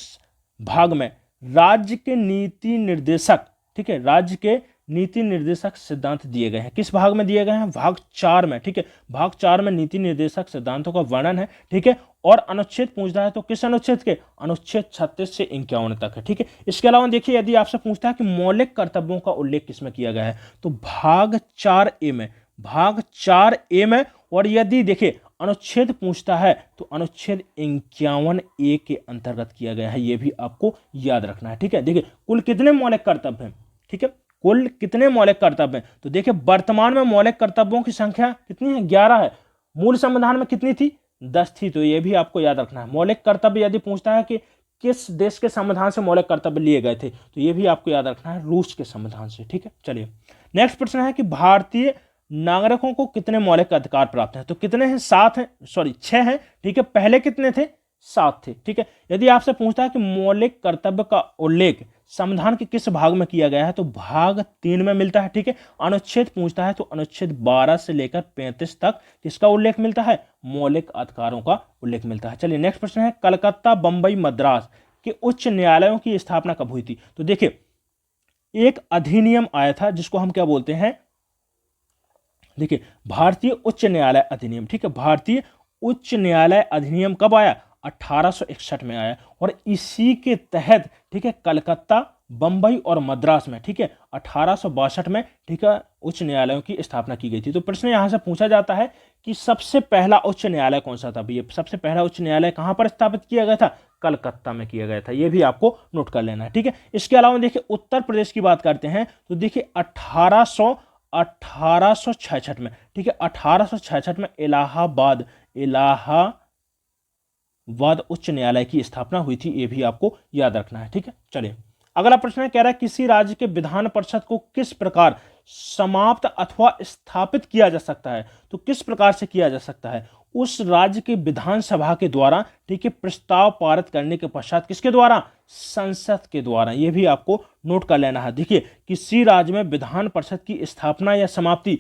A: भाग में राज्य के नीति निर्देशक, ठीक है, राज्य के नीति निर्देशक सिद्धांत दिए गए हैं? किस भाग में दिए गए हैं? भाग 4 में। ठीक है, भाग 4 में नीति निर्देशक सिद्धांतों का वर्णन है। ठीक है, और अनुच्छेद पूछता है तो किस अनुच्छेद के? अनुच्छेद 36 से 51 तक है। ठीक है, इसके अलावा देखिए, यदि आपसे पूछता है कि मौलिक कर्तव्यों का उल्लेख किसमें किया गया है, तो भाग 4A में, भाग 4A में। और यदि देखिए अनुच्छेद पूछता है तो अनुच्छेद 51A के अंतर्गत किया गया है, यह भी आपको याद रखना है। ठीक है, देखिए कुल कितने मौलिक कर्तव्य हैं? ठीक है, कुल कितने मौलिक कर्तव्य हैं? तो देखिए वर्तमान में मौलिक कर्तव्यों की संख्या कितनी है? 11 है। मूल संविधान में कितनी थी? 10 थी। तो यह भी आपको याद रखना है। मौलिक कर्तव्य यदि पूछता है कि किस देश के संविधान से मौलिक कर्तव्य लिए गए थे, तो यह भी आपको याद रखना है, रूस के संविधान से। ठीक है, चलिए नेक्स्ट प्रश्न है कि भारतीय नागरिकों को कितने मौलिक अधिकार प्राप्त हैं? तो कितने हैं? 7 हैं, सॉरी 6 हैं। ठीक है, पहले कितने थे? 7 थे। ठीक है, यदि आपसे पूछता है कि मौलिक कर्तव्य का उल्लेख संविधान के किस भाग में किया गया है, तो भाग 3 में मिलता है। ठीक है, अनुच्छेद पूछता है तो अनुच्छेद 12 से लेकर 35 तक किसका उल्लेख मिलता है? मौलिक अधिकारों का उल्लेख मिलता है। चलिए नेक्स्ट प्रश्न है, कलकत्ता, बंबई, मद्रास के उच्च न्यायालयों की स्थापना कब हुई थी? तो देखिए एक अधिनियम आया था जिसको हम क्या बोलते हैं, देखिए भारतीय उच्च न्यायालय अधिनियम। ठीक है, भारतीय उच्च न्यायालय अधिनियम कब आया? 1861 में आया। और इसी के तहत, ठीक है, कलकत्ता, बंबई और मद्रास में, ठीक है, 1862 में, ठीक है, उच्च न्यायालयों की स्थापना की गई थी। तो प्रश्न यहां से पूछा जाता है कि सबसे पहला उच्च न्यायालय कौन सा था? भैया सबसे पहला उच्च न्यायालय कहां पर स्थापित किया गया था? कलकत्ता में किया गया था। यह भी आपको नोट कर लेना है। ठीक है, इसके अलावा देखिए उत्तर प्रदेश की बात करते हैं तो देखिए 1866 में, ठीक है, 1866 में इलाहाबाद उच्च न्यायालय की स्थापना हुई थी। यह भी आपको याद रखना है। ठीक है, चलिए अगला प्रश्न है, कह रहा है किसी राज्य के विधान परिषद को किस प्रकार समाप्त अथवा स्थापित किया जा सकता है? तो किस प्रकार से किया जा सकता है? उस राज्य के विधानसभा के द्वारा, ठीक है, प्रस्ताव पारित करने के पश्चात किसके द्वारा? संसद के द्वारा। यह भी आपको नोट कर लेना है। देखिए किसी राज्य में विधान परिषद की स्थापना या समाप्ति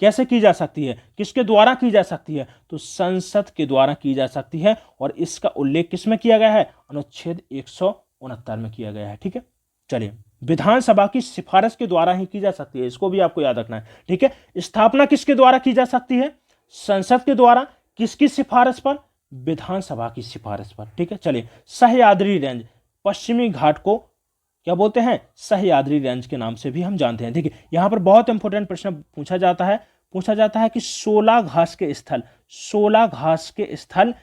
A: कैसे की जा सकती है? किसके द्वारा की जा सकती है? तो संसद के द्वारा की जा सकती है। और इसका उल्लेख किसमें किया गया है? अनुच्छेद 169 में किया गया है। ठीक है, चलिए विधानसभा की सिफारिश के द्वारा ही की जा सकती है, इसको भी आपको याद रखना है। ठीक है, स्थापना किसके द्वारा की जा सकती है? संसद के द्वारा। किसकी सिफारिश पर? विधानसभा की सिफारिश पर। ठीक है, चलिए सह्याद्री रेंज, पश्चिमी घाट को क्या बोलते हैं? सह्याद्री रेंज के नाम से भी हम जानते हैं। देखिए यहां पर बहुत इंपॉर्टेंट प्रश्न पूछा जाता है कि 16 घास के स्थल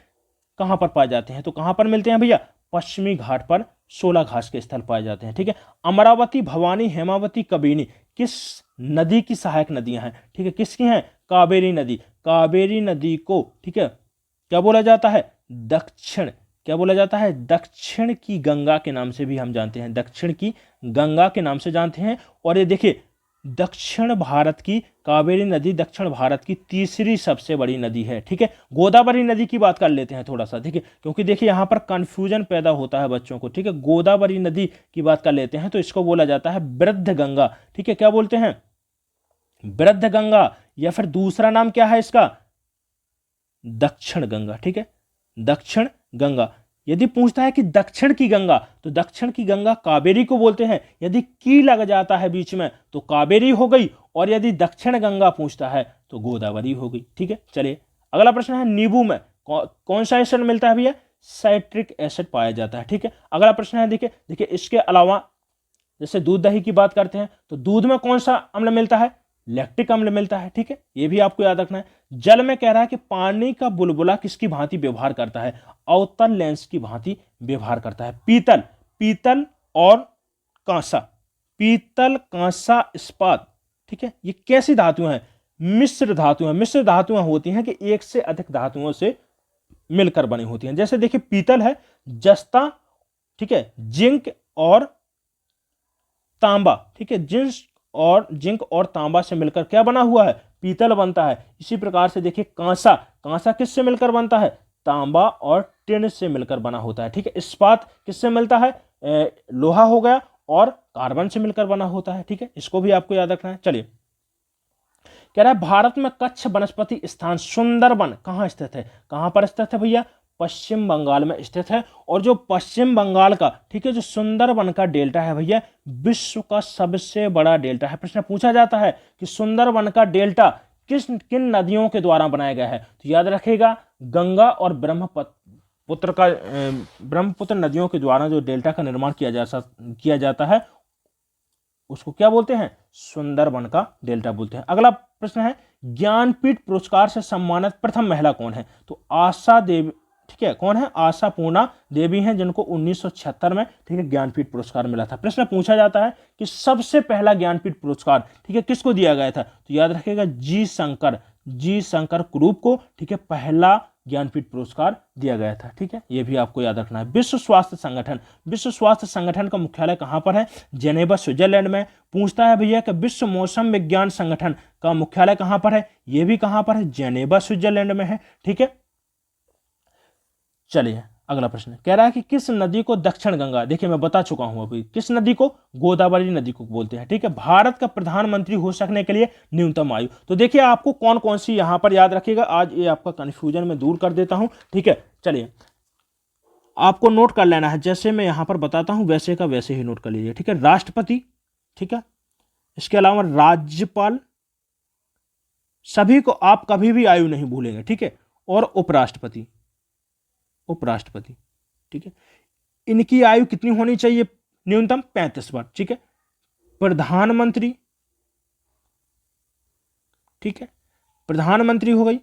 A: कहां पर पाए जाते हैं? तो कहां पर मिलते हैं भैया? पश्चिमी घाट पर 16 घास के स्थल पाए जाते हैं। ठीक है, अमरावती, भवानी, हेमावती, कबिनी किस नदी की सहायक नदियां हैं? ठीक है, किसकी हैं? कावेरी नदी। कावेरी नदी को, ठीक है, क्या बोला जाता है? क्या बोला जाता है? दक्षिण की गंगा के नाम से भी हम जानते हैं, दक्षिण की गंगा के नाम से जानते हैं। और ये देखिए दक्षिण भारत की कावेरी नदी दक्षिण भारत की तीसरी सबसे बड़ी नदी है। ठीक है, गोदावरी नदी की बात कर लेते हैं थोड़ा सा, ठीक है, क्योंकि देखिए यहां पर कंफ्यूजन पैदा होता है बच्चों को। ठीक है, गोदावरी नदी की बात कर लेते हैं तो इसको बोला जाता है वृद्ध गंगा। ठीक है, क्या बोलते हैं? वृद्ध गंगा, या फिर दूसरा नाम क्या है इसका? दक्षिण गंगा। ठीक है, दक्षिण गंगा। यदि पूछता है कि दक्षिण की गंगा, तो दक्षिण की गंगा कावेरी को बोलते हैं। यदि की लग जाता है बीच में तो कावेरी हो गई, और यदि दक्षिण गंगा पूछता है तो गोदावरी हो गई। ठीक है, चलिए अगला प्रश्न है, नींबू में कौन सा एसिड मिलता है भैया? साइट्रिक एसिड पाया जाता है। ठीक है, अगला प्रश्न है, देखिए इसके अलावा जैसे दूध दही की बात करते हैं तो दूध में कौन सा अम्ल मिलता है? लैक्टिक अम्ल मिलता है। ठीक है, ये भी आपको याद रखना है। जल में कह रहा है कि पानी का बुलबुला किसकी भांति व्यवहार करता है? अवतल लेंस की भांति व्यवहार करता है। पीतल और कांसा, पीतल, कांसा, इस्पात, ठीक है, ये कैसी धातुएं हैं? मिश्र धातुएं। मिश्र धातुएं होती हैं कि एक से अधिक धातुओं से मिलकर बनी होती हैं। जैसे देखिए पीतल है जस्ता, ठीक है, जिंक और तांबा। ठीक है, जिंक और तांबा से मिलकर क्या बना हुआ है? पीतल बनता है। इसी प्रकार से देखिए कांसा, कांसा किससे मिलकर बनता है? तांबा और टिन से मिलकर बना होता है। ठीक है, इस्पात किससे मिलता है? लोहा हो गया और कार्बन से मिलकर बना होता है। ठीक है, इसको भी आपको याद रखना है। चलिए, कह रहा है भारत में कच्छ वनस्पति स्थान सुंदरबन कहाँ स्थित है? कहाँ पर स्थित है भैया? पश्चिम बंगाल में स्थित है। और जो पश्चिम बंगाल का, ठीक है, जो सुंदरबन का डेल्टा है भैया, विश्व का सबसे बड़ा डेल्टा है। प्रश्न पूछा जाता है कि सुंदरबन का डेल्टा किन नदियों के द्वारा बनाया गया है? तो याद रखिएगा, गंगा और ब्रह्मपुत्र नदियों के द्वारा जो डेल्टा का निर्माण किया जाता है उसको क्या बोलते हैं? सुंदरबन का डेल्टा बोलते हैं। अगला प्रश्न है, ज्ञानपीठ पुरस्कार से सम्मानित प्रथम महिला कौन है? तो आशा देवी। ठीक है, कौन है? आशा पूर्णा देवी हैं, जिनको 1976 में, ठीक है, ज्ञानपीठ पुरस्कार मिला था। प्रश्न पूछा जाता है कि सबसे पहला ज्ञानपीठ पुरस्कार, ठीक है, किसको दिया गया था? तो याद रखिएगा, जी शंकर कुरूप को, ठीक है, पहला ज्ञानपीठ पुरस्कार दिया गया था। ठीक है, यह भी आपको याद रखना है। विश्व स्वास्थ्य संगठन का मुख्यालय कहां पर है? जेनेवा, स्विट्जरलैंड में। पूछता है भैया कि विश्व मौसम विज्ञान संगठन का मुख्यालय कहां पर है? यह भी कहां पर है? जेनेवा, स्विट्जरलैंड में है। ठीक है, चलिए अगला प्रश्न कह रहा है कि किस नदी को दक्षिण गंगा, देखिए मैं बता चुका हूं अभी, किस नदी को? गोदावरी नदी को बोलते हैं। ठीक है, भारत का प्रधानमंत्री हो सकने के लिए न्यूनतम आयु, तो देखिए आपको कौन कौन सी यहां पर याद रखिएगा, आज ये आपका कंफ्यूजन में दूर कर देता हूं। ठीक है, चलिए आपको नोट कर लेना है, जैसे मैं यहां पर बताता हूं वैसे का वैसे ही नोट कर लीजिए। ठीक है, राष्ट्रपति, ठीक है, इसके अलावा राज्यपाल, सभी को आप कभी भी आयु नहीं भूलेंगे। ठीक है, और उपराष्ट्रपति, ठीक है, इनकी आयु कितनी होनी चाहिए? न्यूनतम 35 वर्ष। ठीक है, प्रधानमंत्री, ठीक है, प्रधानमंत्री हो गई,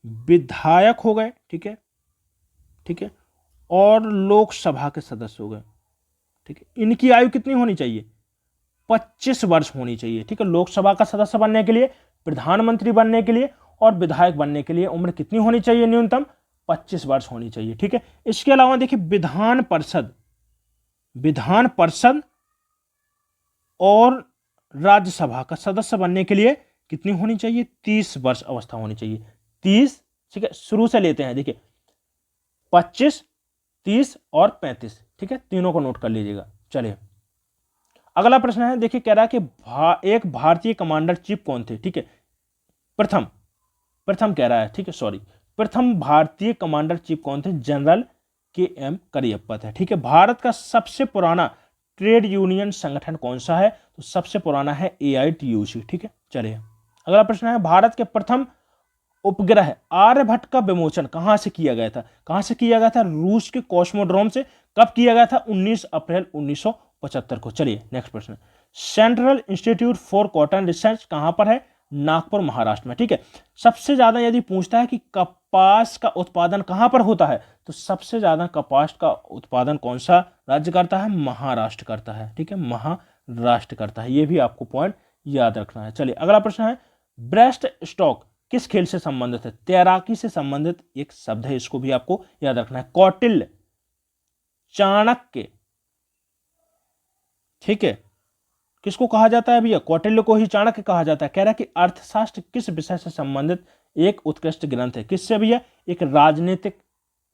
A: विधायक हो गए, ठीक है, और लोकसभा के सदस्य हो गए। ठीक है, इनकी आयु कितनी होनी चाहिए? 25 वर्ष होनी चाहिए। ठीक है, लोकसभा का सदस्य बनने के लिए, प्रधानमंत्री बनने के लिए और विधायक बनने के लिए उम्र कितनी होनी चाहिए? न्यूनतम 25 वर्ष होनी चाहिए। ठीक है, इसके अलावा देखिए विधान परिषद और राज्यसभा का सदस्य बनने के लिए कितनी होनी चाहिए? 30 वर्ष अवस्था होनी चाहिए। 30, ठीक है, शुरू से लेते हैं, देखिए 25, 30 और 35। ठीक है, तीनों को नोट कर लीजिएगा। चलिए अगला प्रश्न है, देखिए कह रहा है कि एक भारतीय कमांडर चीफ कौन थे? ठीक है, प्रथम कह रहा है, ठीक है, सॉरी, प्रथम भारतीय कमांडर चीफ कौन थे? जनरल KM करियप्पा थे। ठीक है, भारत का सबसे पुराना ट्रेड यूनियन संगठन कौन सा है? तो सबसे पुराना है AITUC। ठीक है, चलिए अगला प्रश्न है, भारत के प्रथम उपग्रह आर्यभट्ट का विमोचन कहां से किया गया था? रूस के कॉस्मोड्रोम से। कब किया गया था? 19 अप्रैल 1975 को। चलिए नेक्स्ट प्रश्न, central institute for cotton research कहां पर है? नागपुर, महाराष्ट्र में। ठीक है, सबसे ज्यादा यदि पूछता है कि कपास का उत्पादन कहां पर होता है, तो सबसे ज्यादा कपास का उत्पादन कौन सा राज्य करता है? महाराष्ट्र करता है। ठीक है, महाराष्ट्र करता है, यह भी आपको पॉइंट याद रखना है। चलिए अगला प्रश्न है, ब्रेस्ट स्ट्रोक किस खेल से संबंधित है? तैराकी से संबंधित एक शब्द है, इसको भी आपको याद रखना है। कौटिल्य, चाणक्य, ठीक है, किसको कहा जाता है भैया? कौटिल्य को ही चाणक्य कहा जाता है। कह रहा है कि अर्थशास्त्र किस विषय से संबंधित एक उत्कृष्ट ग्रंथ है? किससे भैया? एक राजनीतिक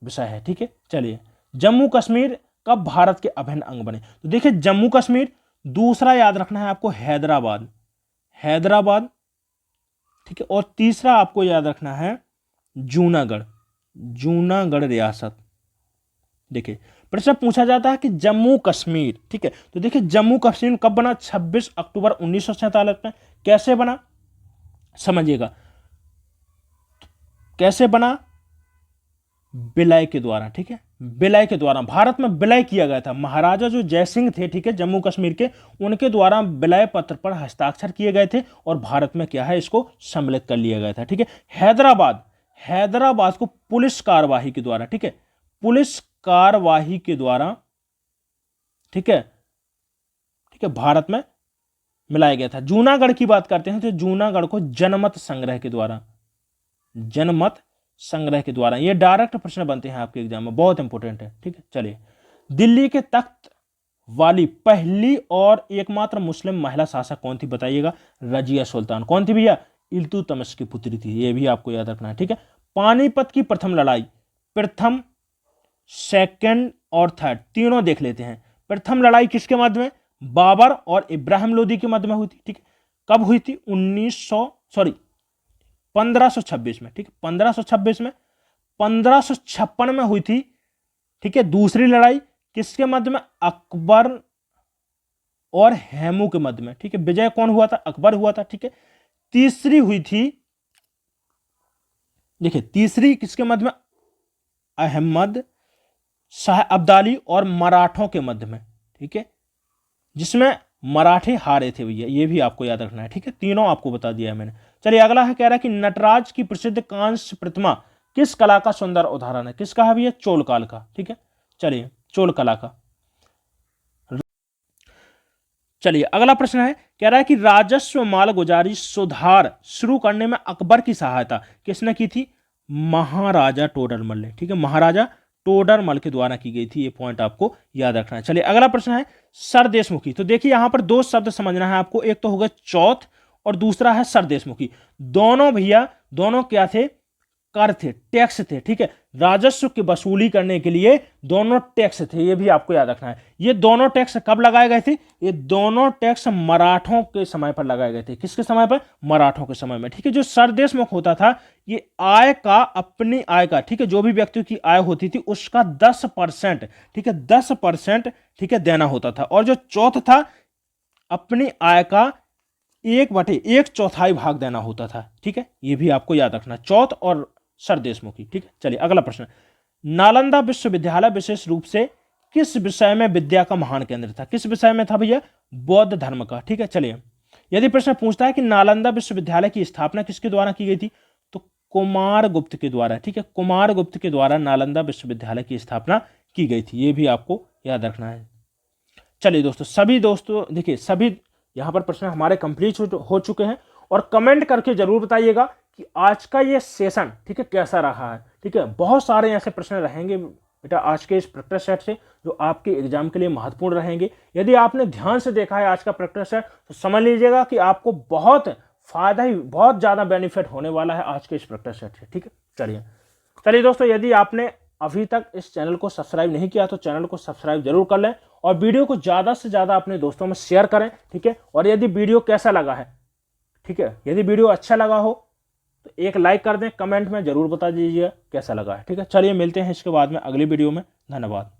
A: विषय है। ठीक है, चलिए जम्मू कश्मीर कब भारत के अभिन्न अंग बने? तो देखिए जम्मू कश्मीर, दूसरा याद रखना है आपको हैदराबाद, ठीक है, और तीसरा आपको याद रखना है जूनागढ़ रियासत। देखिए प्रश्न पूछा जाता है कि जम्मू कश्मीर, ठीक है, तो देखिए जम्मू कश्मीर कब बना? 26 अक्टूबर 1947 में। कैसे बना समझिएगा, कैसे बना? विलय के द्वारा। ठीक है, विलय के द्वारा भारत में विलय किया गया था। महाराजा जो जयसिंह थे, ठीक है, जम्मू कश्मीर के, उनके द्वारा विलय पत्र पर हस्ताक्षर किए गए थे और भारत में क्या है, इसको सम्मिलित कर लिया गया था। ठीक है, हैदराबाद को पुलिस कार्यवाही के द्वारा, ठीक है, पुलिस कार्यवाही के द्वारा, ठीक है, भारत में मिलाया गया था। जूनागढ़ की बात करते हैं तो जूनागढ़ को जनमत संग्रह के द्वारा, ये डायरेक्ट प्रश्न बनते हैं आपके एग्जाम में, बहुत इंपॉर्टेंट है। ठीक है, चलिए दिल्ली के तख्त वाली पहली और एकमात्र मुस्लिम महिला शासक कौन थी? बताइएगा। रजिया सुल्तान। कौन थी भैया? इल्तुतमिश की पुत्री थी, ये भी आपको याद रखना है, ठीक है। पानीपत की प्रथम लड़ाई, प्रथम, सेकंड और थर्ड तीनों देख लेते हैं। प्रथम लड़ाई किसके मध्य में? बाबर और इब्राहिम लोदी के मध्य में हुई थी, ठीक है। कब हुई थी? 1526 में, ठीक है, 1526 में। 1556 में हुई थी, ठीक है, दूसरी लड़ाई किसके मध्य में? अकबर और हेमू के मध्य में, ठीक है। विजय कौन हुआ था? अकबर हुआ था, ठीक है। तीसरी हुई थी, देखिए तीसरी किसके मध्य में? अहमद शाह अब्दाली और मराठों के मध्य में, ठीक है, जिसमें मराठे हारे थे भैया, ये भी आपको याद रखना है, ठीक है। तीनों आपको बता दिया है मैंने। चलिए अगला है, कह रहा है कि नटराज की प्रसिद्ध कांस्य प्रतिमा किस कला का सुंदर उदाहरण है? किसका है भैया? चोल काल का, ठीक है। चलिए चोल कला का। चलिए अगला प्रश्न है, कह रहा है कि राजस्व मालगुजारी सुधार शुरू करने में अकबर की सहायता किसने की थी? महाराजा टोडरमल ने, ठीक है, महाराजा टोडरमल के द्वारा की गई थी, ये पॉइंट आपको याद रखना है। चलिए अगला प्रश्न है, सरदेशमुखी। तो देखिए यहां पर दो शब्द समझना है आपको, एक तो होगा चौथ और दूसरा है सरदेशमुखी। दोनों भैया, दोनों क्या थे? कर थे, टैक्स थे, ठीक है। राजस्व की वसूली करने के लिए दोनों टैक्स थे, ये भी आपको याद रखना है। ये दोनों टैक्स कब लगाए गए थे? ये दोनों टैक्स मराठों के समय पर लगाए गए थे। किसके समय पर? मराठों के समय में, ठीक है। जो सरदेशमुख होता था, ये आय का, अपनी आय का, ठीक है, जो भी व्यक्ति की आय होती थी उसका 10%, ठीक है, 10%, ठीक है, देना होता था। और जो चौथ था, अपनी आय का 1/1/4 भाग देना होता था, ठीक है। ये भी आपको याद रखना, चौथ और सरदेशमुखी, ठीक है। चलिए अगला प्रश्न, नालंदा विश्वविद्यालय विशेष रूप से किस विषय में विद्या का महान केंद्र था? किस विषय में था भैया? बौद्ध धर्म का, ठीक है। चलिए यदि प्रश्न पूछता है कि नालंदा विश्वविद्यालय की स्थापना किसके द्वारा की गई थी, तो कुमारगुप्त के द्वारा, ठीक है, कुमारगुप्त के द्वारा नालंदा विश्वविद्यालय की स्थापना की गई थी, ये भी आपको याद रखना है। चलिए दोस्तों, सभी दोस्तों देखिए, सभी यहां पर प्रश्न हमारे कंप्लीट हो चुके हैं, और कमेंट करके जरूर बताइएगा कि आज का ये सेशन, ठीक है, कैसा रहा है, ठीक है। बहुत सारे ऐसे प्रश्न रहेंगे बेटा आज के इस प्रैक्टिस सेट से जो आपके एग्जाम के लिए महत्वपूर्ण रहेंगे। यदि आपने ध्यान से देखा है आज का प्रैक्टिस सेट, तो समझ लीजिएगा कि आपको बहुत फायदा ही, बहुत ज्यादा बेनिफिट होने वाला है आज के इस प्रैक्टिस सेट से, ठीक है। चलिए दोस्तों, यदि आपने अभी तक इस चैनल को सब्सक्राइब नहीं किया तो चैनल को सब्सक्राइब जरूर कर लें, और वीडियो को ज्यादा से ज्यादा अपने दोस्तों में शेयर करें, ठीक है। और यदि वीडियो कैसा लगा है, ठीक है, यदि वीडियो अच्छा लगा हो तो एक लाइक कर दें, कमेंट में जरूर बता दीजिए कैसा लगा है, ठीक है। चलिए मिलते हैं इसके बाद में अगली वीडियो में, धन्यवाद।